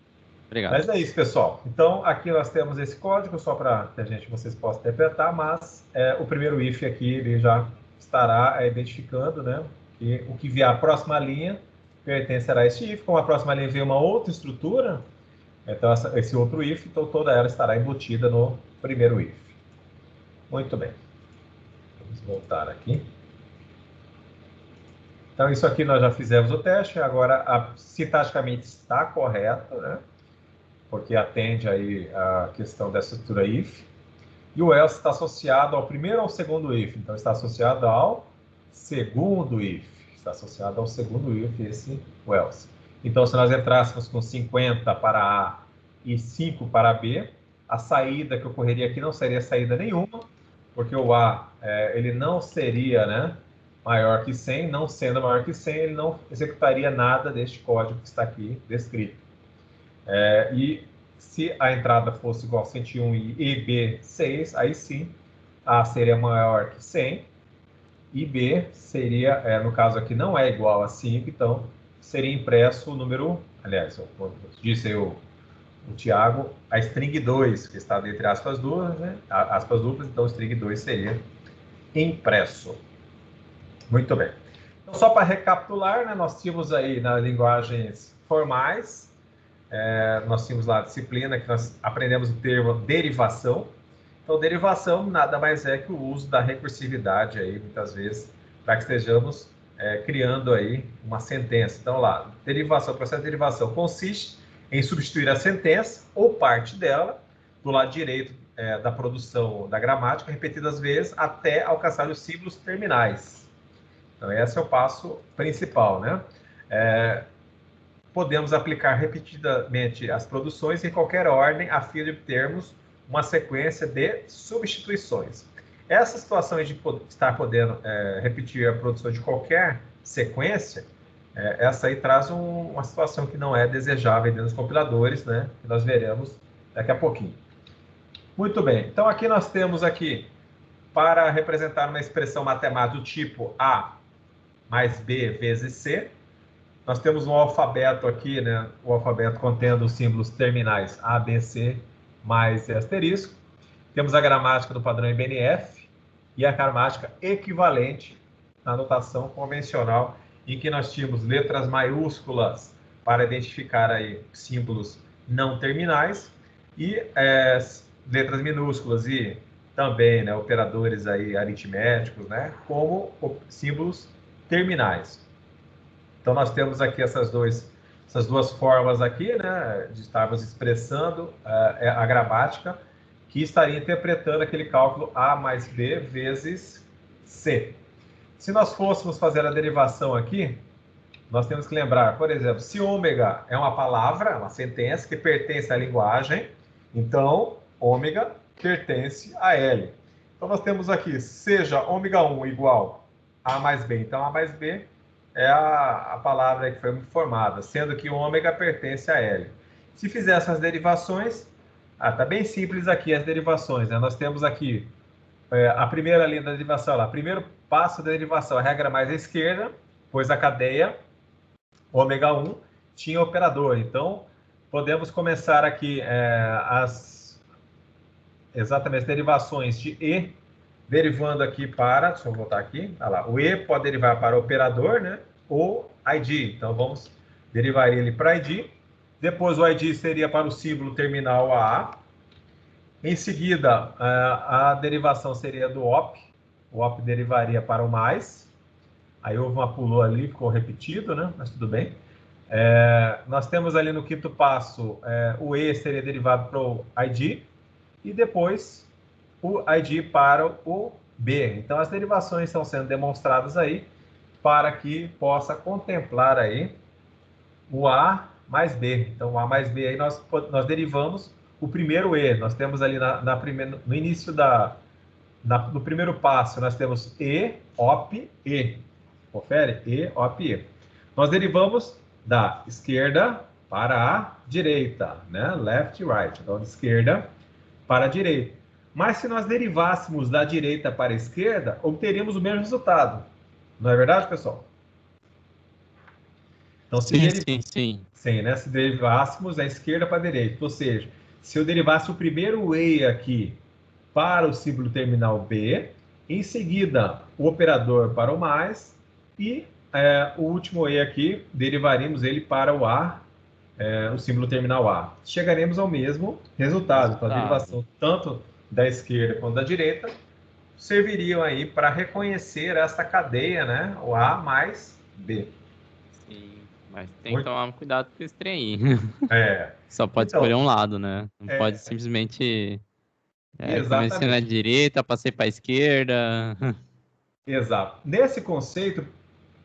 Obrigado. Mas é isso, pessoal. Então, aqui nós temos esse código, só para que vocês possam interpretar, mas o primeiro if aqui, ele já estará identificando, né, que o que vier a próxima linha pertencerá a este if. Como a próxima linha vier uma outra estrutura, então esse outro if, então toda ela estará embutida no primeiro if. Muito bem. Vamos voltar aqui. Então, isso aqui nós já fizemos o teste, agora sintaticamente está correto, né? Porque atende aí a questão da estrutura if. E o else está associado ao primeiro ou ao segundo if. Então, está associado ao segundo if. Está associado ao segundo if, esse o else. Então, se nós entrássemos com 50 para A e 5 para B, a saída que ocorreria aqui não seria saída nenhuma, porque o A ele não seria, né, maior que 100, não sendo maior que 100, ele não executaria nada deste código que está aqui descrito. E se a entrada fosse igual a 101 e B 6, aí sim, A seria maior que 100 e B seria, no caso aqui não é igual a 5, então seria impresso o número, aliás, eu disse aí o Tiago a string 2, que está entre aspas duplas, né? Aspas duplas, então o string 2 seria impresso. Muito bem. Então, só para recapitular, né, nós tínhamos aí nas linguagens formais, nós tínhamos lá a disciplina que nós aprendemos o termo derivação. Então, derivação nada mais é que o uso da recursividade aí, muitas vezes, para que estejamos criando aí uma sentença. Então, lá, derivação, processo de derivação consiste em substituir a sentença ou parte dela do lado direito da produção da gramática repetidas vezes até alcançar os símbolos terminais. Então, esse é o passo principal, né? Podemos aplicar repetidamente as produções em qualquer ordem a fim de obtermos uma sequência de substituições. Essa situação de estar podendo repetir a produção de qualquer sequência, essa aí traz uma situação que não é desejável dentro dos compiladores, né? Que nós veremos daqui a pouquinho. Muito bem, então aqui nós temos aqui, para representar uma expressão matemática do tipo A mais B vezes C, nós temos um alfabeto aqui, né? O alfabeto contendo os símbolos terminais A, B, C, mais asterisco. Temos a gramática do padrão IBNF e a gramática equivalente na notação convencional, em que nós tínhamos letras maiúsculas para identificar aí símbolos não terminais e letras minúsculas e também, né, operadores aí aritméticos, né, como símbolos terminais. Então, nós temos aqui essas duas formas aqui, né, de estarmos expressando a gramática, que estaria interpretando aquele cálculo A mais B vezes C. Se nós fôssemos fazer a derivação aqui, nós temos que lembrar, por exemplo, se ômega é uma palavra, uma sentença que pertence à linguagem, então ômega pertence a L. Então, nós temos aqui, seja ômega 1 igual A mais B, então A mais B é a palavra que foi formada, sendo que o ômega pertence a L. Se fizer essas derivações, tá bem simples aqui as derivações, né? Nós temos aqui a primeira linha da derivação, lá, primeiro passo da derivação, a regra mais à esquerda, pois a cadeia ômega 1 tinha operador. Então, podemos começar aqui exatamente as derivações de E, derivando aqui para, deixa eu voltar aqui, olha lá, o E pode derivar para operador, né, ou ID. Então, vamos derivar ele para ID. Depois, o ID seria para o símbolo terminal A. Em seguida, a derivação seria do OP. O OP derivaria para o mais. Aí houve uma pulou ali, ficou repetido, né? Mas tudo bem. Nós temos ali no quinto passo, o E seria derivado para o ID. E depois, o ID para o B. Então, as derivações estão sendo demonstradas aí para que possa contemplar aí o A mais B. Então, o A mais B aí nós derivamos o primeiro E. Nós temos ali no início do primeiro passo, nós temos E, OP, E. Confere? E, OP, E. Nós derivamos da esquerda para a direita, né? Left, right. Então, da esquerda para a direita. Mas se nós derivássemos da direita para a esquerda, obteríamos o mesmo resultado. Não é verdade, pessoal? Então, sim, né? Se derivássemos da esquerda para a direita, ou seja, se eu derivasse o primeiro E aqui para o símbolo terminal B, em seguida o operador para o mais e o último E aqui, derivaríamos ele para o A, o símbolo terminal A. Chegaremos ao mesmo resultado. Então, a derivação tanto da esquerda quanto da direita serviriam aí para reconhecer essa cadeia, né? O A mais B. Sim, mas tem que tomar cuidado com esse trem aí. Só pode então, escolher um lado, né? Não pode simplesmente comecei na direita, passei para a esquerda. Exato. Nesse conceito,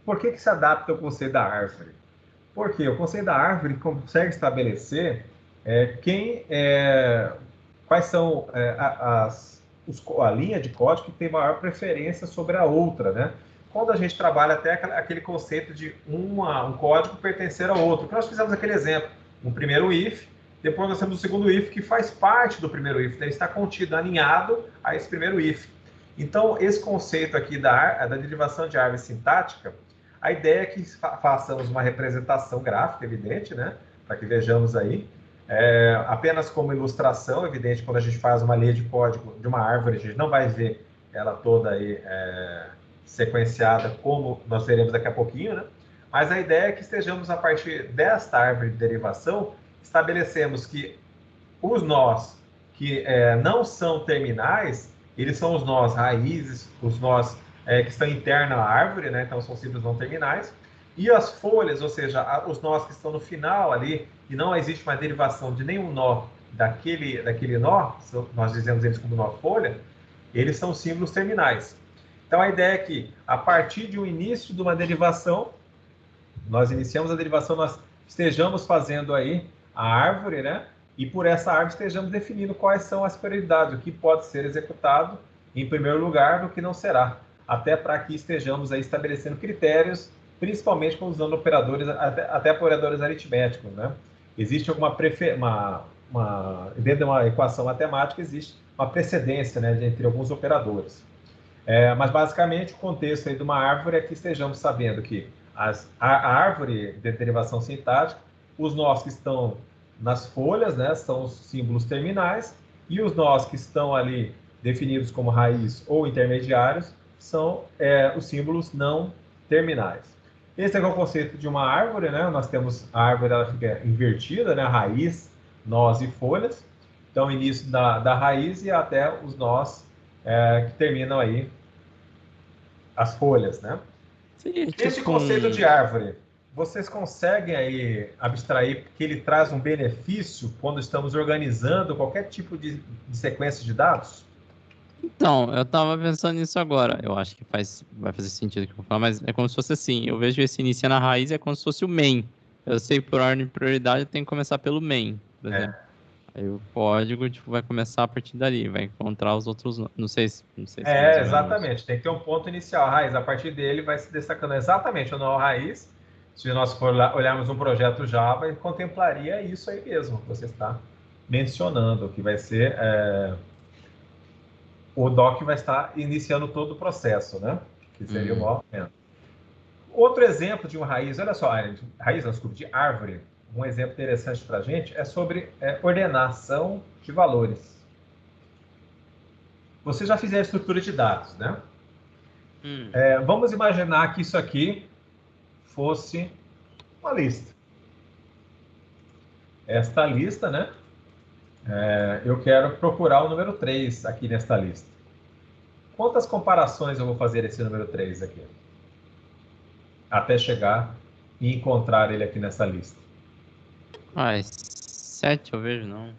por que se adapta o conceito da árvore? Porque o conceito da árvore consegue estabelecer quais são a linha de código que tem maior preferência sobre a outra, né? Quando a gente trabalha até aquele conceito de um código pertencer ao outro, que nós fizemos aquele exemplo, um primeiro if, depois nós temos o segundo if, que faz parte do primeiro if, ele está contido, alinhado a esse primeiro if. Então, esse conceito aqui da derivação de árvore sintática, a ideia é que façamos uma representação gráfica, evidente, né? Para que vejamos aí, Apenas como ilustração, evidente, quando a gente faz uma linha de código de uma árvore, a gente não vai ver ela toda aí sequenciada, como nós veremos daqui a pouquinho, né? Mas a ideia é que estejamos, a partir desta árvore de derivação, estabelecemos que os nós que não são terminais, eles são os nós raízes, os nós que estão internos à árvore, né? Então são simples não terminais, e as folhas, ou seja, os nós que estão no final ali, e não existe uma derivação de nenhum nó daquele nó, nós dizemos eles como nó folha, eles são símbolos terminais. Então a ideia é que, a partir de um início de uma derivação, nós iniciamos a derivação, nós estejamos fazendo aí a árvore, né? E por essa árvore estejamos definindo quais são as prioridades, o que pode ser executado em primeiro lugar, do que não será. Até para que estejamos aí estabelecendo critérios, principalmente usando operadores, até operadores aritméticos, né? Existe dentro de uma equação matemática, existe uma precedência, né, entre alguns operadores. Mas basicamente o contexto aí de uma árvore é que estejamos sabendo que a árvore de derivação sintática, os nós que estão nas folhas, né, são os símbolos terminais, e os nós que estão ali definidos como raiz ou intermediários são os símbolos não terminais. Esse é o conceito de uma árvore, né? Nós temos a árvore, ela fica invertida, né? Raiz, nós e folhas. Então, início da raiz e até os nós que terminam aí as folhas, né? Sim, Esse conceito de árvore, vocês conseguem aí abstrair que ele traz um benefício quando estamos organizando qualquer tipo de sequência de dados? Então, eu tava pensando nisso agora. Eu acho que vai fazer sentido o que eu vou falar, mas é como se fosse assim. Eu vejo esse inicia na raiz, é como se fosse o main. Eu sei por ordem de prioridade, eu tenho que começar pelo main, por exemplo. Aí o código vai começar a partir dali, vai encontrar os outros. Não sei se exatamente. Tem que ter um ponto inicial, a raiz. A partir dele vai se destacando exatamente o nó raiz. Se nós for olharmos um projeto Java, ele contemplaria isso aí mesmo que você está mencionando, que vai ser o doc vai estar iniciando todo o processo, né? Que seria o momento. Outro exemplo de uma raiz, olha só, de árvore, um exemplo interessante para a gente é sobre ordenação de valores. Você já fizeram estrutura de dados, né? Vamos imaginar que isso aqui fosse uma lista. Esta lista, né? Eu quero procurar o número 3 aqui nesta lista. Quantas comparações eu vou fazer esse número 3 aqui? Até chegar e encontrar ele aqui nessa lista. 7 eu vejo, não.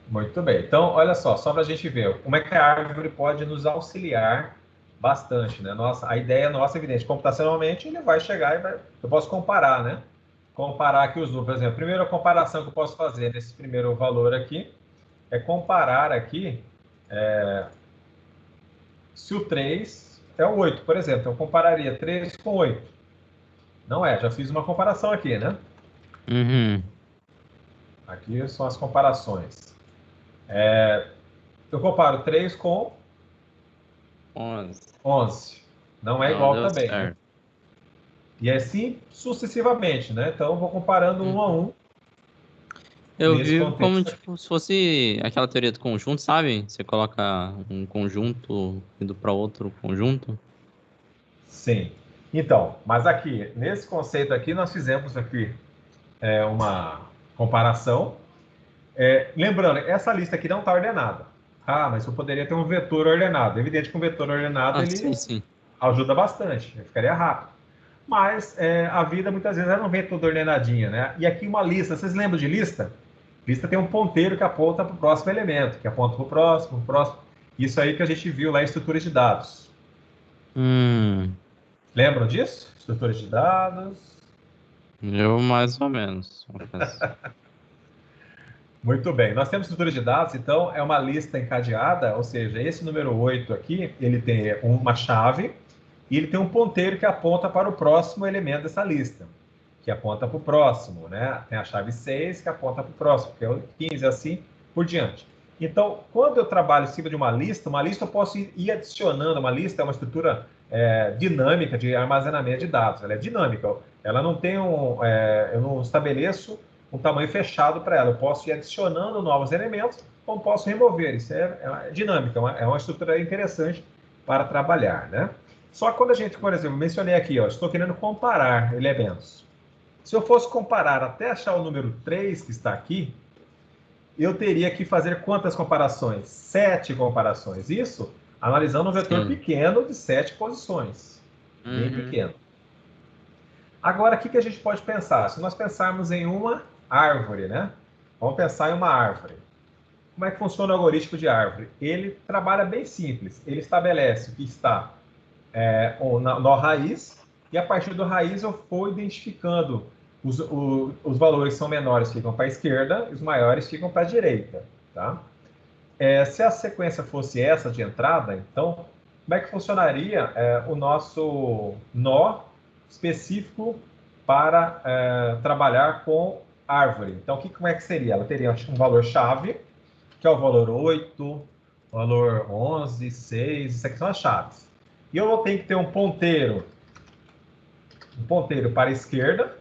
Muito bem. Então, olha só para a gente ver como é que a árvore pode nos auxiliar bastante, né? A ideia nossa, evidente, computacionalmente, ele vai chegar e eu posso comparar, né? Comparar aqui os números. Por exemplo, a primeira comparação que eu posso fazer nesse primeiro valor aqui é comparar aqui se o 3 é o 8, por exemplo. Então, eu compararia 3 com 8. Não já fiz uma comparação aqui, né? Aqui são as comparações. Eu comparo 3 com 11. Não é igual também, né? E assim sucessivamente, né? Então, eu vou comparando um a um. Eu vi como tipo, se fosse aquela teoria do conjunto, sabe? Você coloca um conjunto indo para outro conjunto. Sim. Então, mas aqui, nesse conceito aqui, nós fizemos aqui uma comparação. Lembrando, essa lista aqui não está ordenada. Mas eu poderia ter um vetor ordenado. É evidente que um vetor ordenado ele sim. ajuda bastante, ficaria rápido. Mas a vida, muitas vezes, ela não vem tudo ordenadinha, né? E aqui uma lista, vocês lembram de lista? Lista tem um ponteiro que aponta para o próximo elemento, que aponta para o próximo, Isso aí que a gente viu lá em estruturas de dados. Lembram disso? Estruturas de dados. Eu mais ou menos. Muito bem. Nós temos estrutura de dados, então, é uma lista encadeada, ou seja, esse número 8 aqui, ele tem uma chave e ele tem um ponteiro que aponta para o próximo elemento dessa lista, que aponta para o próximo, né? Tem a chave 6 que aponta para o próximo, que é o 15, assim por diante. Então, quando eu trabalho em cima de uma lista eu posso ir adicionando. Uma lista é uma estrutura dinâmica de armazenamento de dados. Ela é dinâmica. Ela não tem eu não estabeleço um tamanho fechado para ela. Eu posso ir adicionando novos elementos, como posso remover. Isso é dinâmica, é uma estrutura interessante para trabalhar, né? Só que quando a gente, por exemplo, mencionei aqui, ó, estou querendo comparar elementos. Se eu fosse comparar até achar o número 3 que está aqui, eu teria que fazer quantas comparações? 7 comparações. Isso analisando um vetor pequeno de 7 posições. Bem pequeno. Agora, o que a gente pode pensar? Se nós pensarmos em uma árvore, né? Vamos pensar em uma árvore. Como é que funciona o algoritmo de árvore? Ele trabalha bem simples. Ele estabelece que está o nó raiz, e a partir do raiz eu vou identificando os valores que são menores ficam para a esquerda e os maiores ficam para a direita. Tá? Se a sequência fosse essa de entrada, então, como é que funcionaria o nosso nó específico para trabalhar com árvore? Então, como é que seria? Ela teria um valor-chave, que é o valor 8, valor 11, 6, isso aqui são as chaves. E eu vou ter que ter um ponteiro para a esquerda,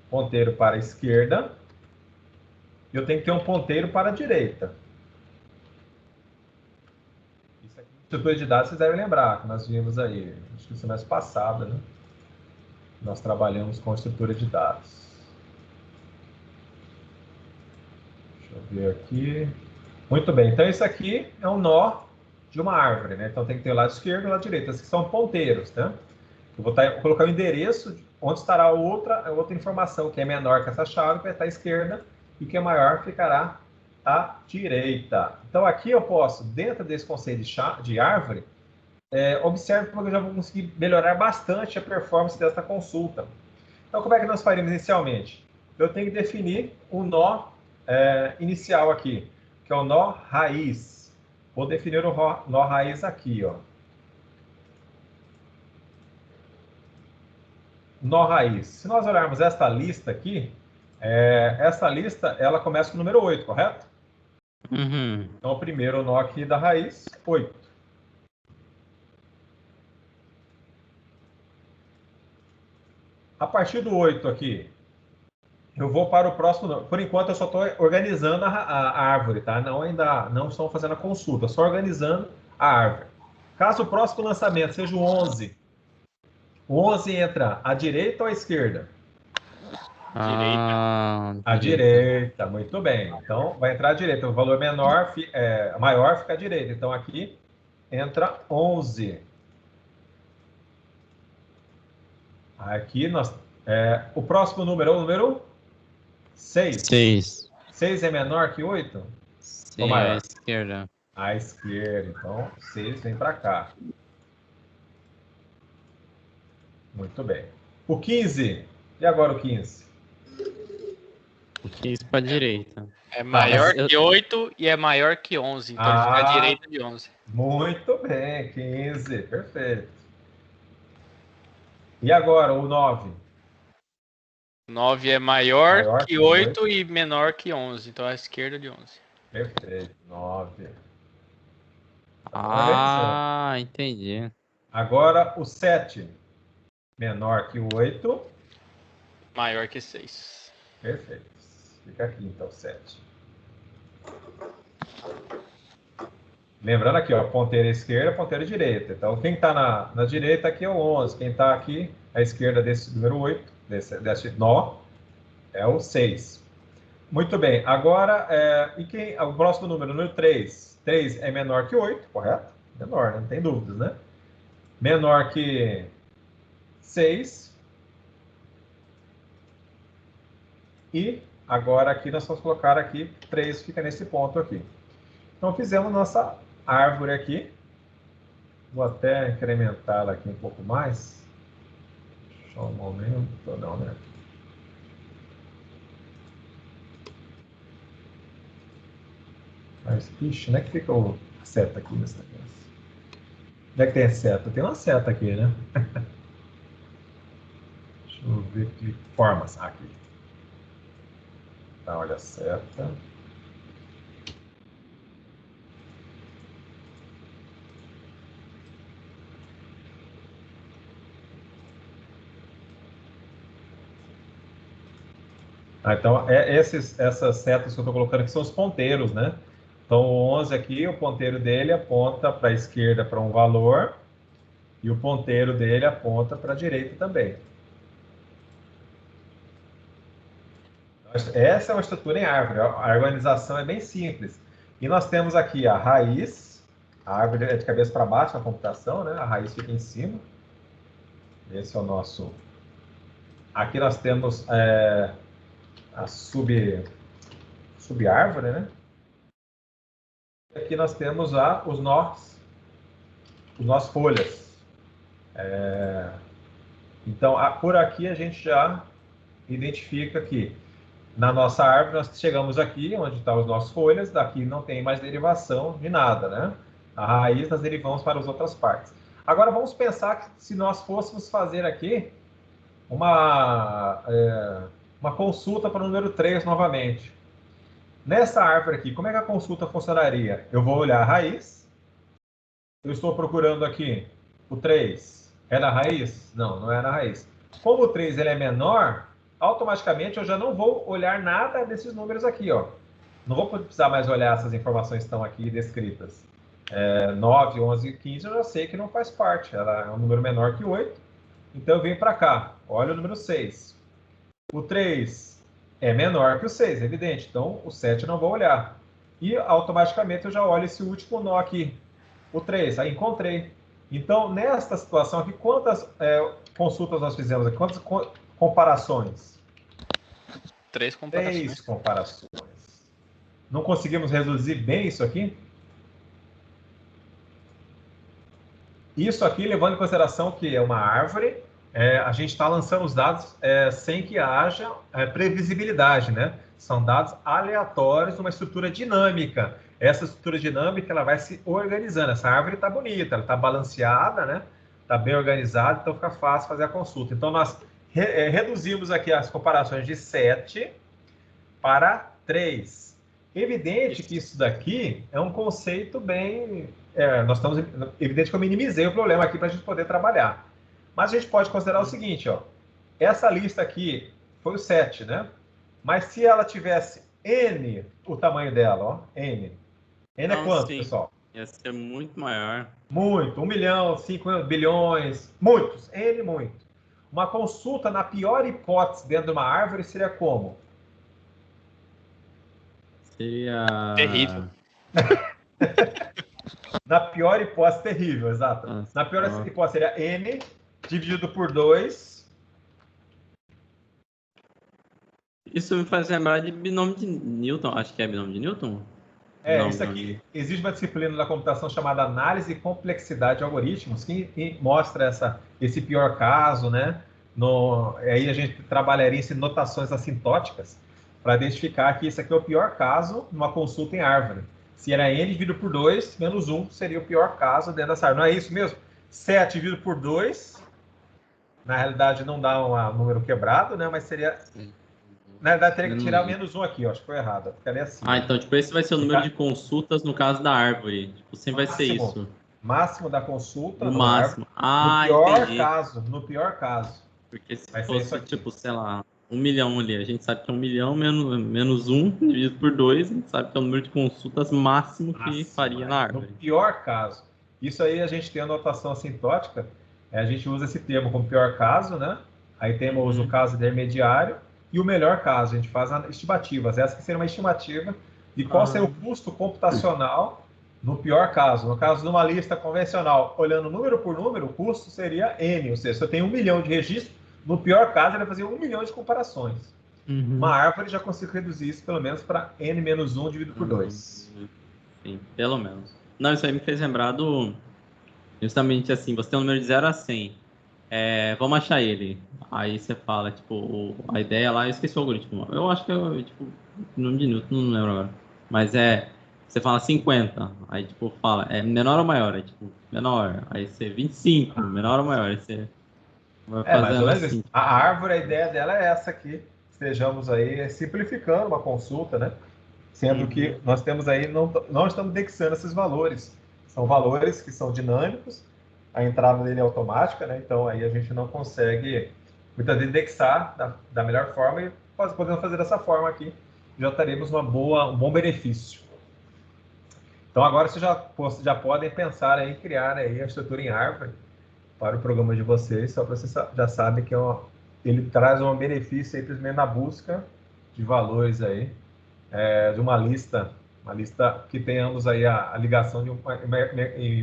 ponteiro para a esquerda, e eu tenho que ter um ponteiro para a direita. Isso aqui, estrutura de dados, vocês devem lembrar, que nós vimos aí, acho que no semestre passado, né? Nós trabalhamos com estrutura de dados. Deixa eu ver aqui. Muito bem, então isso aqui é um nó de uma árvore, né? Então tem que ter o lado esquerdo e o lado direito. Esses são ponteiros, tá? Eu vou colocar o endereço onde estará a outra informação, que é menor que essa chave, que vai estar à esquerda, e que é maior ficará à direita. Então aqui eu posso, dentro desse conceito de árvore, observe como eu já vou conseguir melhorar bastante a performance dessa consulta. Então como é que nós faríamos inicialmente? Eu tenho que definir o nó inicial aqui, que é o nó raiz. Vou definir o nó raiz aqui, ó. Nó raiz. Se nós olharmos esta lista aqui, essa lista ela começa com o número 8, correto? Então, o primeiro nó aqui da raiz, 8. A partir do 8 aqui, eu vou para o próximo nó. Por enquanto, eu só estou organizando a árvore, tá? Ainda não estou fazendo a consulta, só organizando a árvore. Caso o próximo lançamento seja o 11, o 11 entra à direita ou à esquerda? À direita, muito bem. Então, vai entrar à direita. O valor maior fica à direita. Então, aqui entra 11. Aqui, o próximo número é o número 6. 6. 6 é menor que 8? Sim, ou maior? À esquerda. À esquerda. Então, 6 vem para cá. Muito bem. O 15. E agora o 15? O 15 para a direita. É maior que 8 e é maior que 11. Então ele fica à direita de 11. Muito bem, 15. Perfeito. E agora o 9? 9 é maior que 8 e menor que 11. Então à esquerda de 11. Perfeito. 9. Entendi. Agora o 7. Menor que o 8. Maior que 6. Perfeito. Fica aqui, então, 7. Lembrando aqui, ó, ponteira esquerda, ponteira direita. Então, quem está na direita aqui é o 11. Quem está aqui à esquerda desse número 8, desse nó, é o 6. Muito bem. Agora, o próximo número 3. 3 é menor que 8, correto? Menor, né? Não tem dúvidas, né? Menor que 6. E agora aqui nós vamos colocar aqui 3, fica nesse ponto aqui. Então, fizemos nossa árvore aqui. Vou até incrementá-la aqui um pouco mais. Só um momento. Não, né? Mas, ixi, onde é que fica a seta aqui nesse negócio? Onde é que tem a seta? Tem uma seta aqui, né? Deixa eu ver que formas. Aqui. Tá, olha a seta. Então, essas setas que eu estou colocando aqui são os ponteiros, né? Então, o 11 aqui, o ponteiro dele aponta para a esquerda para um valor e o ponteiro dele aponta para a direita também. Essa é uma estrutura em árvore. A organização é bem simples. E nós temos aqui a raiz. A árvore é de cabeça para baixo na computação, né? A raiz fica em cima. Esse é o nosso... Aqui nós temos a sub-árvore, né? Aqui nós temos os nós folhas. Então, por aqui a gente já identifica que na nossa árvore nós chegamos aqui, onde estão os nossos folhas, daqui não tem mais derivação de nada, né? A raiz nós derivamos para as outras partes. Agora vamos pensar que se nós fôssemos fazer aqui uma consulta para o número 3 novamente. Nessa árvore aqui, como é que a consulta funcionaria? Eu vou olhar a raiz. Eu estou procurando aqui o 3. É na raiz? Não, não é na raiz. Como o 3 ele é menor, automaticamente eu já não vou olhar nada desses números aqui, ó. Não vou precisar mais olhar essas informações que estão aqui descritas. 9, 11 e 15 eu já sei que não faz parte. Ela é um número menor que 8. Então eu venho para cá. Olha o número 6. O 3 é menor que o 6, é evidente. Então o 7 eu não vou olhar. E automaticamente eu já olho esse último nó aqui. O 3, aí encontrei. Então, nesta situação aqui, quantas consultas nós fizemos aqui? Quantas comparações? 3 comparações. 3 comparações. Não conseguimos reduzir bem isso aqui? Isso aqui, levando em consideração que é uma árvore, a gente está lançando os dados sem que haja previsibilidade, né? São dados aleatórios numa estrutura dinâmica. Essa estrutura dinâmica ela vai se organizando. Essa árvore está bonita, ela está balanceada, né? Está bem organizada, então fica fácil fazer a consulta. Então, nós reduzimos aqui as comparações de 7 para 3. Evidente que isso daqui é um conceito bem... evidente que eu minimizei o problema aqui para a gente poder trabalhar. Mas a gente pode considerar o seguinte, ó. Essa lista aqui foi o 7, né? Mas se ela tivesse N, o tamanho dela, ó, N. N é quanto, sim. Pessoal? Ia ser muito maior. Muito. 1 milhão, 5 bilhões, muitos. N, muito. Uma consulta, na pior hipótese, dentro de uma árvore, seria como? Seria... Terrível. Na pior hipótese, terrível, exato. Na pior hipótese, seria N dividido por 2. Isso me faz lembrar de binômio de Newton. Acho que é binômio de Newton. Isso aqui, existe uma disciplina da computação chamada Análise e Complexidade de Algoritmos, que mostra esse pior caso, né? Aí a gente trabalharia em notações assintóticas para identificar que esse aqui é o pior caso numa consulta em árvore. Se era N dividido por 2, menos 1 seria o pior caso dentro dessa árvore. Não é isso mesmo? 7 dividido por 2, na realidade não dá um número quebrado, né? Mas seria... Na verdade, teria que tirar o menos 1 aqui, ó. Acho que foi errado. Ficaria assim. Então, tipo, esse vai ser o número de consultas no caso da árvore. Tipo, sempre vai ser isso. Máximo da consulta. No máximo. No pior caso. Porque se fosse, tipo, sei lá, 1 milhão ali, a gente sabe que é 1 milhão menos 1 dividido por 2, a gente sabe que é o número de consultas máximo que faria na árvore. No pior caso. Isso aí a gente tem a notação assintótica, a gente usa esse termo como pior caso, né? Aí temos o caso intermediário e o melhor caso. A gente faz estimativas. Essa que seria uma estimativa de qual seria o custo computacional no pior caso. No caso de uma lista convencional, olhando número por número, o custo seria N. Ou seja, se eu tenho 1 milhão de registros, no pior caso, ele vai fazer 1 milhão de comparações. Uma árvore já consigo reduzir isso pelo menos para N menos 1 dividido por 2. Sim, pelo menos. Não, isso aí me fez lembrar justamente assim, você tem um número de 0 a 100. Vamos achar ele. Aí você fala, tipo, a ideia lá, eu esqueci o algoritmo. Eu acho que é, tipo, nome de Newton, não lembro agora. Mas você fala 50. Aí, tipo, fala, é menor ou maior? Aí, tipo, menor. Aí você, 25, menor ou maior? Aí você vai fazendo assim. A árvore, a ideia dela é essa aqui. Estejamos aí simplificando uma consulta, né? Sendo que nós temos aí, não estamos indexando esses valores. São valores que são dinâmicos, a entrada dele é automática, né? Então aí a gente não consegue muitas vezes indexar da melhor forma podendo fazer dessa forma aqui, já teremos um bom benefício. Então agora vocês já podem pensar em criar aí a estrutura em árvore para o programa de vocês, só para vocês já sabem que ele traz um benefício aí, principalmente na busca de valores aí, de uma lista que tenhamos aí a ligação de um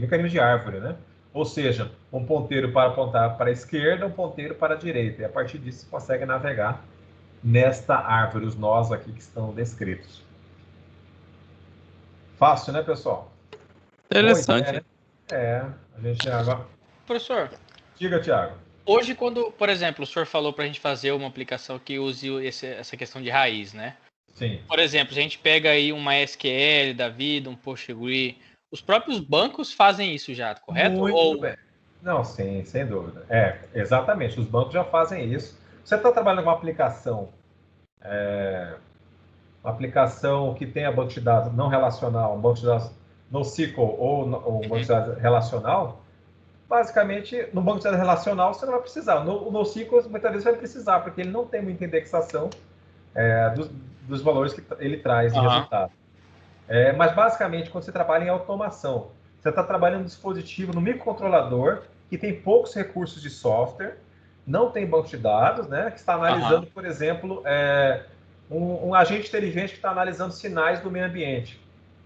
mecanismo de árvore, né? Ou seja, um ponteiro para apontar para a esquerda, um ponteiro para a direita. E a partir disso você consegue navegar nesta árvore, os nós aqui que estão descritos. Fácil, né, pessoal? Interessante. Boa ideia, né? A gente agora... Professor, Diga, Thiago. hoje quando, por exemplo, o senhor falou para a gente fazer uma aplicação que use essa questão de raiz, né? Sim. Por exemplo, se a gente pega aí uma SQL da vida, um PostgreSQL, os próprios bancos fazem isso já, correto? Muito bem. Não, sim, sem dúvida. Exatamente, os bancos já fazem isso. Você está trabalhando com uma aplicação que tenha banco de dados não relacional, um banco de dados NoSQL ou um banco de dados relacional, basicamente, no banco de dados relacional você não vai precisar. O NoSQL muitas vezes vai precisar, porque ele não tem muita indexação dos valores que ele traz de resultado. Mas, basicamente, quando você trabalha em automação, você está trabalhando um dispositivo no microcontrolador que tem poucos recursos de software, não tem banco de dados, né? Que está analisando, por exemplo, um agente inteligente que está analisando sinais do meio ambiente.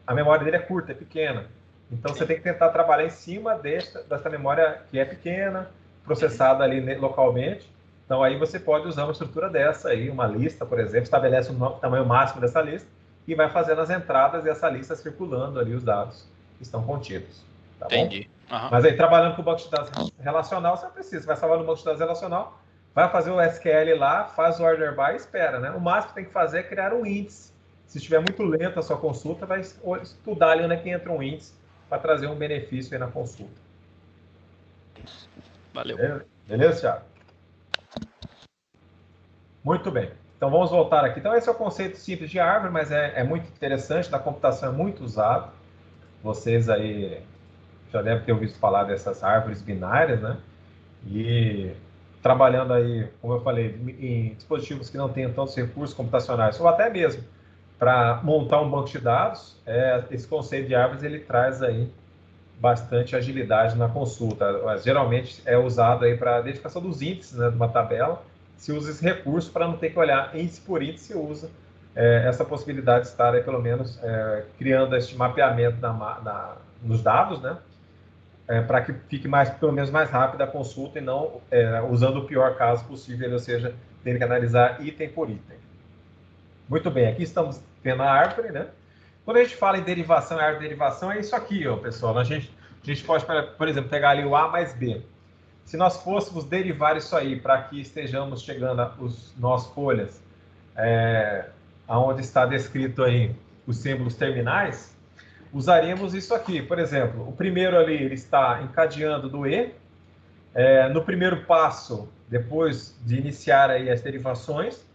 A memória dele é curta, é pequena. Então, você tem que tentar trabalhar em cima dessa memória que é pequena, processada ali localmente. Então, aí você pode usar uma estrutura dessa aí, uma lista, por exemplo, estabelece o tamanho máximo dessa lista e vai fazendo as entradas dessa lista circulando ali os dados que estão contidos. Tá Entendi. Bom? Mas aí, trabalhando com o banco de dados relacional, você não precisa. Você vai salvar no banco de dados relacional, vai fazer o SQL lá, faz o order by e espera, né? O máximo que tem que fazer é criar um índice. Se estiver muito lento a sua consulta, vai estudar ali onde é que entra um índice para trazer um benefício aí na consulta. Valeu. Beleza, Thiago? Muito bem. Então, vamos voltar aqui. Então, esse é o conceito simples de árvore, mas é muito interessante, na computação é muito usado. Vocês aí já devem ter ouvido falar dessas árvores binárias, né? E trabalhando aí, como eu falei, em dispositivos que não tenham tantos recursos computacionais, ou até mesmo para montar um banco de dados, esse conceito de árvores ele traz aí bastante agilidade na consulta. Mas, geralmente é usado aí para a identificação dos índices, né, de uma tabela. Se usa esse recurso para não ter que olhar índice por índice, usa essa possibilidade de estar aí, pelo menos criando este mapeamento nos dados, né, para que fique pelo menos mais rápida a consulta e não usando o pior caso possível, ou seja, ter que analisar item por item. Muito bem, aqui estamos tendo a árvore, né? Quando a gente fala em derivação, árvore de derivação, é isso aqui, ó, pessoal. A gente pode, por exemplo, pegar ali o A mais B. Se nós fôssemos derivar isso aí para que estejamos chegando às nossas folhas, onde está descrito aí os símbolos terminais, usaríamos isso aqui. Por exemplo, o primeiro ali ele está encadeando do E. No primeiro passo, depois de iniciar aí as derivações,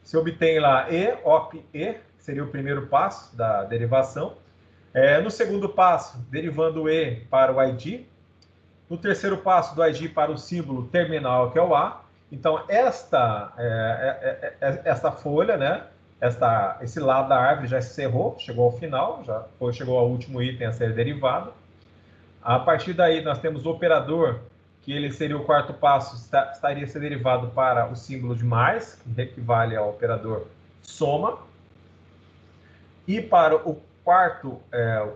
se obtém lá E, OP, E, seria o primeiro passo da derivação. No segundo passo, derivando o E para o ID. No terceiro passo, do ID para o símbolo terminal, que é o A. Então, esta folha, né? Esse lado da árvore já encerrou, chegou ao final, chegou ao último item a ser derivado. A partir daí, nós temos o operador, que ele seria o quarto passo, estaria sendo derivado para o símbolo de mais, que equivale ao operador soma. E para o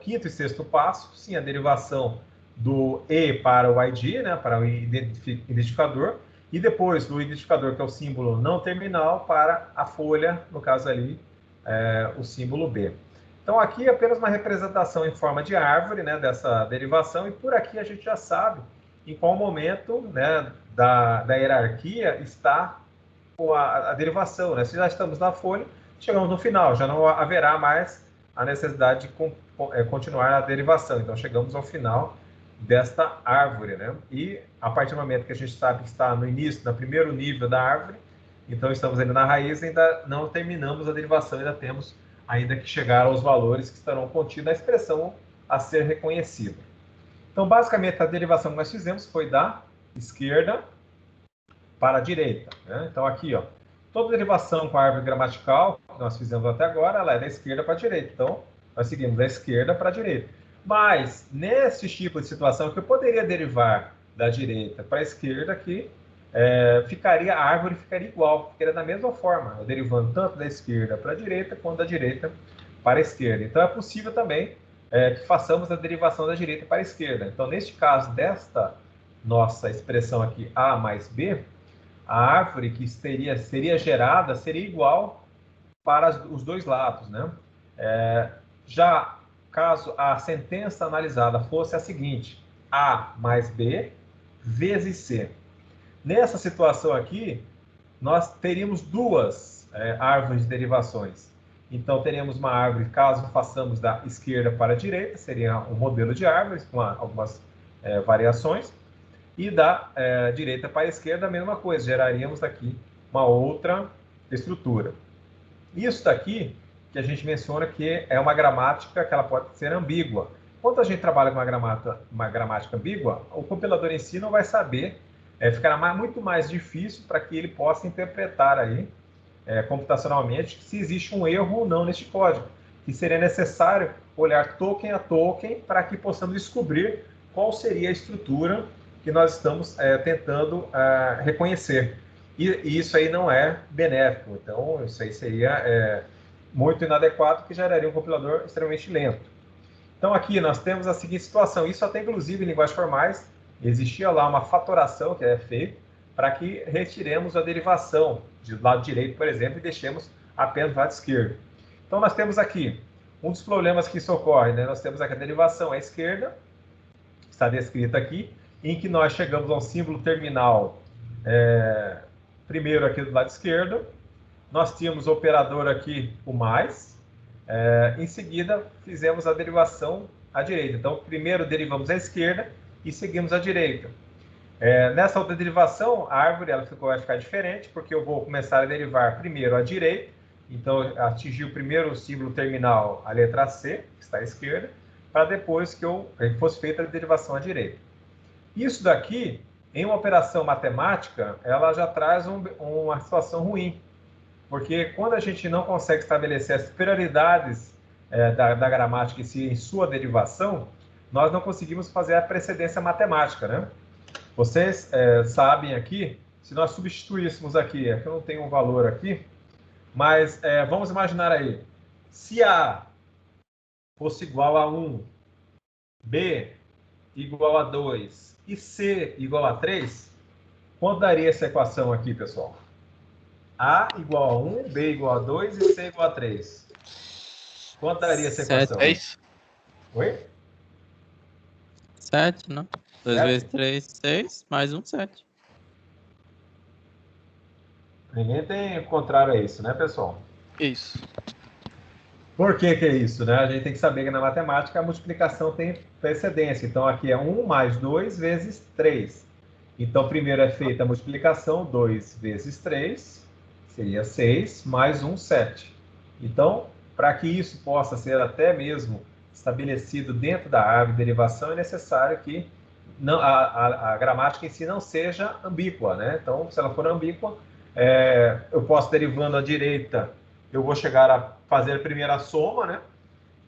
quinto e sexto passo, sim, a derivação do E para o ID, né, para o identificador, e depois do identificador, que é o símbolo não terminal, para a folha, no caso ali, o símbolo B. Então, aqui é apenas uma representação em forma de árvore, né, dessa derivação, e por aqui a gente já sabe em qual momento, né, da hierarquia está a derivação, né? Se já estamos na folha, chegamos no final, já não haverá mais a necessidade de continuar a derivação. Então, chegamos ao final desta árvore, né? E a partir do momento que a gente sabe que está no início, no primeiro nível da árvore, então estamos ainda na raiz, ainda não terminamos a derivação, ainda temos que chegar aos valores que estarão contidos na expressão a ser reconhecida. Então, basicamente, a derivação que nós fizemos foi da esquerda para a direita, né? Então, aqui, ó, toda derivação com a árvore gramatical que nós fizemos até agora, ela é da esquerda para a direita. Então, nós seguimos da esquerda para a direita. Mas, nesse tipo de situação que eu poderia derivar da direita para a esquerda, aqui, a árvore ficaria igual, ficaria da mesma forma, eu derivando tanto da esquerda para a direita, quanto da direita para a esquerda. Então, é possível também que façamos a derivação da direita para a esquerda. Então, neste caso, desta nossa expressão aqui, A mais B, a árvore que seria gerada seria igual para os dois lados, né? Já caso a sentença analisada fosse a seguinte, A mais B vezes C. Nessa situação aqui, nós teríamos duas árvores de derivações. Então, teríamos uma árvore, caso façamos da esquerda para a direita, seria um modelo de árvores com algumas variações. E da direita para a esquerda, a mesma coisa, geraríamos aqui uma outra estrutura. Isso daqui, que a gente menciona que é uma gramática que ela pode ser ambígua. Quando a gente trabalha com uma gramática ambígua, o compilador em si não vai saber, ficará muito mais difícil para que ele possa interpretar aí, computacionalmente, se existe um erro ou não neste código. E seria necessário olhar token a token para que possamos descobrir qual seria a estrutura que nós estamos tentando reconhecer. E isso aí não é benéfico. Então, isso aí seria muito inadequado, que geraria um compilador extremamente lento. Então, aqui nós temos a seguinte situação. Isso até, inclusive, em linguagens formais, existia lá uma fatoração que é feita para que retiremos a derivação do lado direito, por exemplo, e deixemos apenas do lado esquerdo. Então, nós temos aqui um dos problemas que isso ocorre, né? Nós temos aqui a derivação à esquerda, está descrita aqui, em que nós chegamos a um símbolo terminal, primeiro aqui do lado esquerdo, nós tínhamos o operador aqui, o mais, em seguida fizemos a derivação à direita. Então, primeiro derivamos à esquerda e seguimos à direita. Nessa outra derivação, a árvore vai ficar diferente, porque eu vou começar a derivar primeiro à direita, então atingir o primeiro símbolo terminal, a letra C, que está à esquerda, para depois que fosse feita a derivação à direita. Isso daqui, em uma operação matemática, ela já traz uma situação ruim, porque quando a gente não consegue estabelecer as prioridades da gramática em sua derivação, nós não conseguimos fazer a precedência matemática, né? Vocês sabem aqui, se nós substituíssemos aqui eu não tenho um valor aqui, mas vamos imaginar aí, se A fosse igual a 1, B igual a 2 e C igual a 3, quanto daria essa equação aqui, pessoal? A igual a 1, B igual a 2 e C igual a 3. Quanto daria essa equação? 6. Oi? 7, não? 2 vezes 3, 6, mais 1, 7. Ninguém tem o contrário a isso, né, pessoal? Isso. Por que é isso, né? A gente tem que saber que na matemática a multiplicação tem precedência. Então, aqui é 1 mais 2 vezes 3. Então, primeiro é feita a multiplicação, 2 vezes 3, seria 6, mais 1, 7. Então, para que isso possa ser até mesmo estabelecido dentro da árvore de derivação, é necessário que a gramática em si não seja ambígua, né? Então, se ela for ambígua, eu posso derivando à direita, eu vou chegar a fazer a primeira soma, né?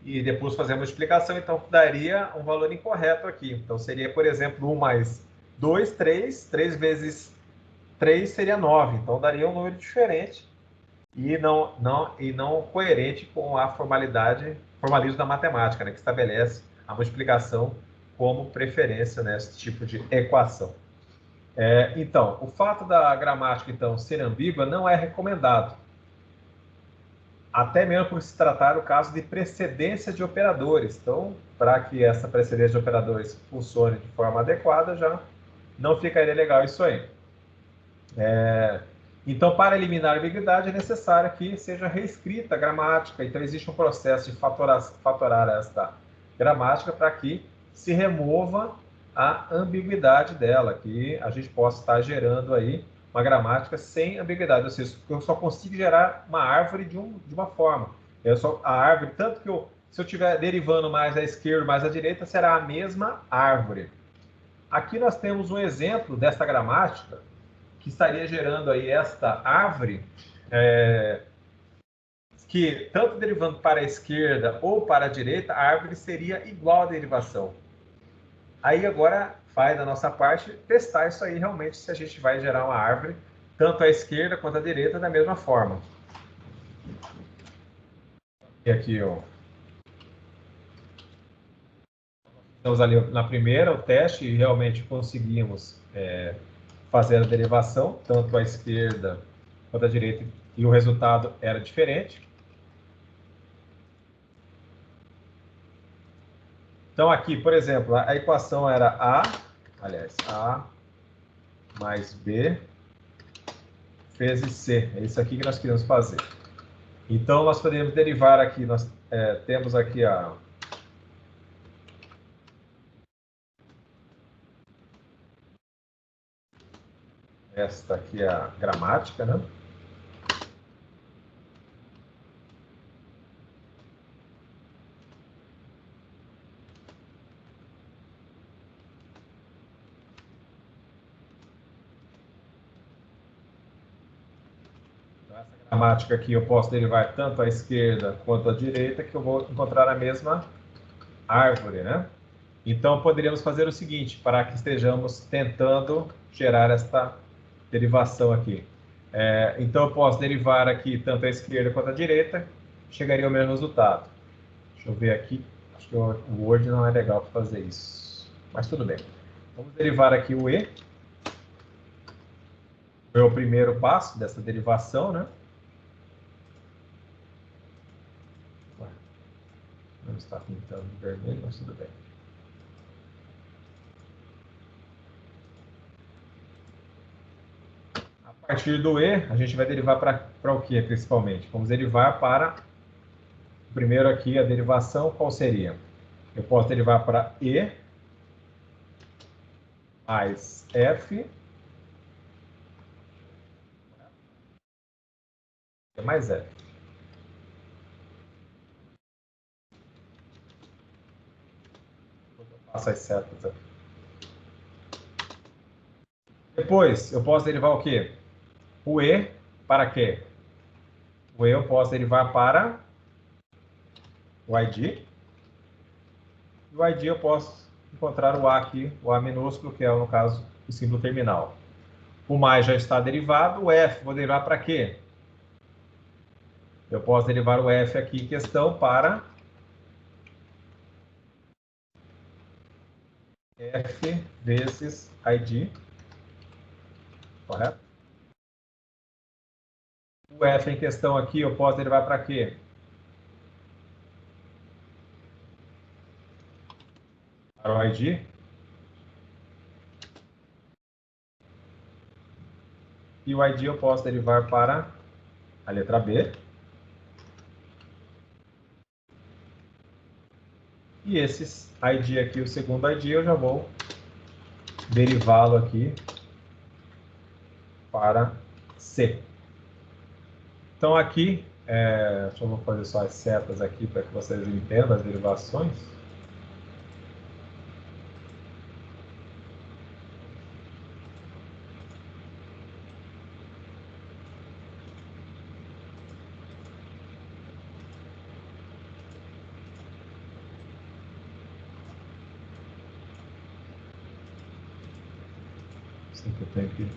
E depois fazer a multiplicação, então daria um valor incorreto aqui. Então, seria, por exemplo, 1 mais 2, 3, 3 vezes 3 seria 9. Então, daria um número diferente e não coerente com a formalismo da matemática, né? Que estabelece a multiplicação como preferência nesse tipo de equação. Então, o fato da gramática então, ser ambígua não é recomendado. Até mesmo por se tratar do caso de precedência de operadores. Então, para que essa precedência de operadores funcione de forma adequada, já não ficaria legal isso aí. Então, para eliminar a ambiguidade, é necessário que seja reescrita a gramática. Então, existe um processo de fatorar esta gramática para que se remova a ambiguidade dela, que a gente possa estar gerando aí uma gramática sem ambiguidade, ou seja, eu só consigo gerar uma árvore de uma forma. A árvore, tanto que se eu estiver derivando mais à esquerda, mais à direita, será a mesma árvore. Aqui nós temos um exemplo dessa gramática que estaria gerando aí esta árvore que tanto derivando para a esquerda ou para a direita, a árvore seria igual à derivação. Aí agora vai da nossa parte testar isso aí realmente, se a gente vai gerar uma árvore, tanto à esquerda quanto à direita, da mesma forma. E aqui, ó. Estamos ali na primeira, o teste, e realmente conseguimos fazer a derivação, tanto à esquerda quanto à direita, e o resultado era diferente. Então, aqui, por exemplo, a equação era A mais B vezes C. É isso aqui que nós queremos fazer. Então, nós podemos derivar aqui, nós temos aqui esta aqui é a gramática, né? Gramática aqui eu posso derivar tanto à esquerda quanto à direita, que eu vou encontrar a mesma árvore, né? Então, poderíamos fazer o seguinte, para que estejamos tentando gerar esta derivação aqui. Então, eu posso derivar aqui tanto à esquerda quanto à direita, chegaria ao mesmo resultado. Deixa eu ver aqui, acho que o Word não é legal para fazer isso, mas tudo bem. Vamos derivar aqui o E. Foi o primeiro passo dessa derivação, né? Não está pintando de vermelho, mas tudo bem. A partir do E, a gente vai derivar para o que, principalmente? Vamos derivar para... Primeiro aqui, a derivação, qual seria? Eu posso derivar para E mais F mais F. Faço as setas aqui. Depois, eu posso derivar o quê? O E para quê? O E eu posso derivar para o ID. E o ID eu posso encontrar o A aqui, o A minúsculo, que é, no caso, o símbolo terminal. O mais já está derivado. O F, vou derivar para quê? Eu posso derivar o F aqui em questão para F vezes ID. Correto? O F em questão aqui eu posso derivar para quê? Para o ID. E o ID eu posso derivar para a letra B. E esses ID aqui, o segundo ID, eu já vou derivá-lo aqui para C. Então aqui, deixa eu fazer só as setas aqui para que vocês entendam as derivações. Assim que eu tenho aqui.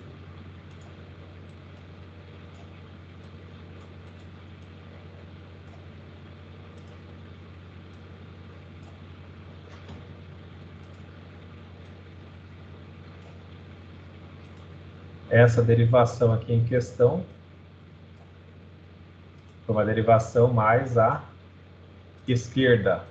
Essa derivação aqui em questão foi uma derivação mais à esquerda.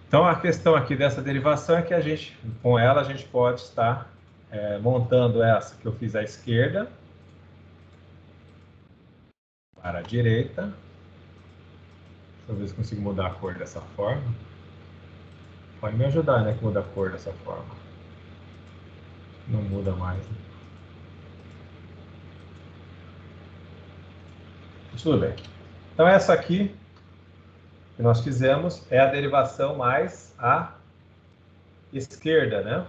Então, a questão aqui dessa derivação é que a gente, com ela, a gente pode estar montando essa que eu fiz à esquerda. para a direita. Deixa eu ver se consigo mudar a cor dessa forma. Pode me ajudar, né? Que muda a cor dessa forma. Não muda mais. Né? Tudo bem. Então, essa aqui que nós fizemos é a derivação mais à esquerda, né?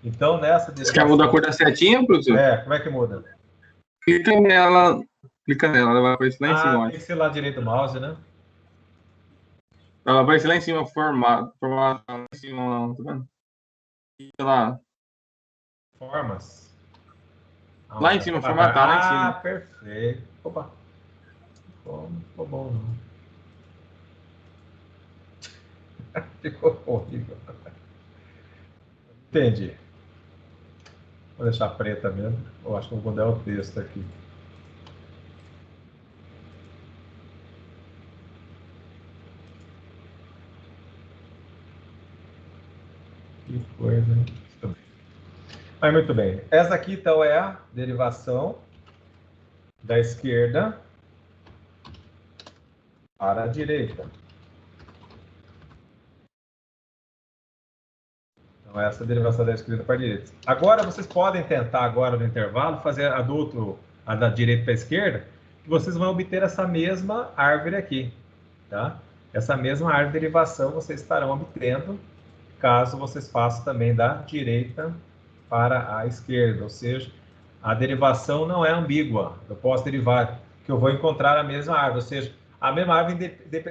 Então, nessa derivação... Você quer mudar a cor da setinha, professor? Como é que muda? Clica nela, ela vai aparecer lá em cima. Tem que ser lá direito do mouse, né? Ela vai aparecer lá em cima, formato lá em cima, tá vendo? Clica lá. Formas. Lá em cima, formatar lá em cima. Perfeito. Opa. Não ficou bom, não. Ficou horrível. Entendi. Vou deixar preta mesmo. Eu acho que vou mudar o texto aqui. Que coisa, hein? Mas muito bem. Essa aqui, então, é a derivação da esquerda para a direita. Então, essa é a derivação da esquerda para a direita. Agora, vocês podem tentar, agora no intervalo, fazer a da direita para a esquerda, e vocês vão obter essa mesma árvore aqui, tá? Essa mesma árvore de derivação vocês estarão obtendo, caso vocês façam também da direita para a esquerda, ou seja, a derivação não é ambígua. Eu posso derivar, que eu vou encontrar a mesma árvore, ou seja, a mesma árvore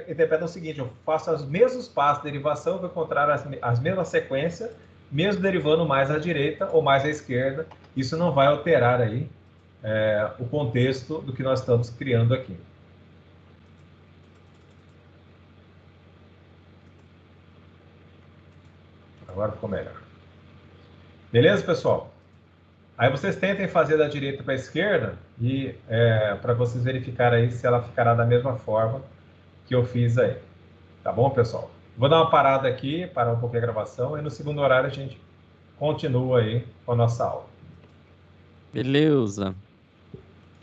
interpreta o seguinte: eu faço os mesmos passos de derivação, vou encontrar as mesmas sequências, mesmo derivando mais à direita ou mais à esquerda. Isso não vai alterar aí o contexto do que nós estamos criando aqui. Agora ficou melhor. Beleza, pessoal? Aí vocês tentem fazer da direita para a esquerda e para vocês verificarem aí se ela ficará da mesma forma que eu fiz aí. Tá bom, pessoal? Vou dar uma parada aqui, parar um pouquinho a gravação, e no segundo horário a gente continua aí com a nossa aula. Beleza.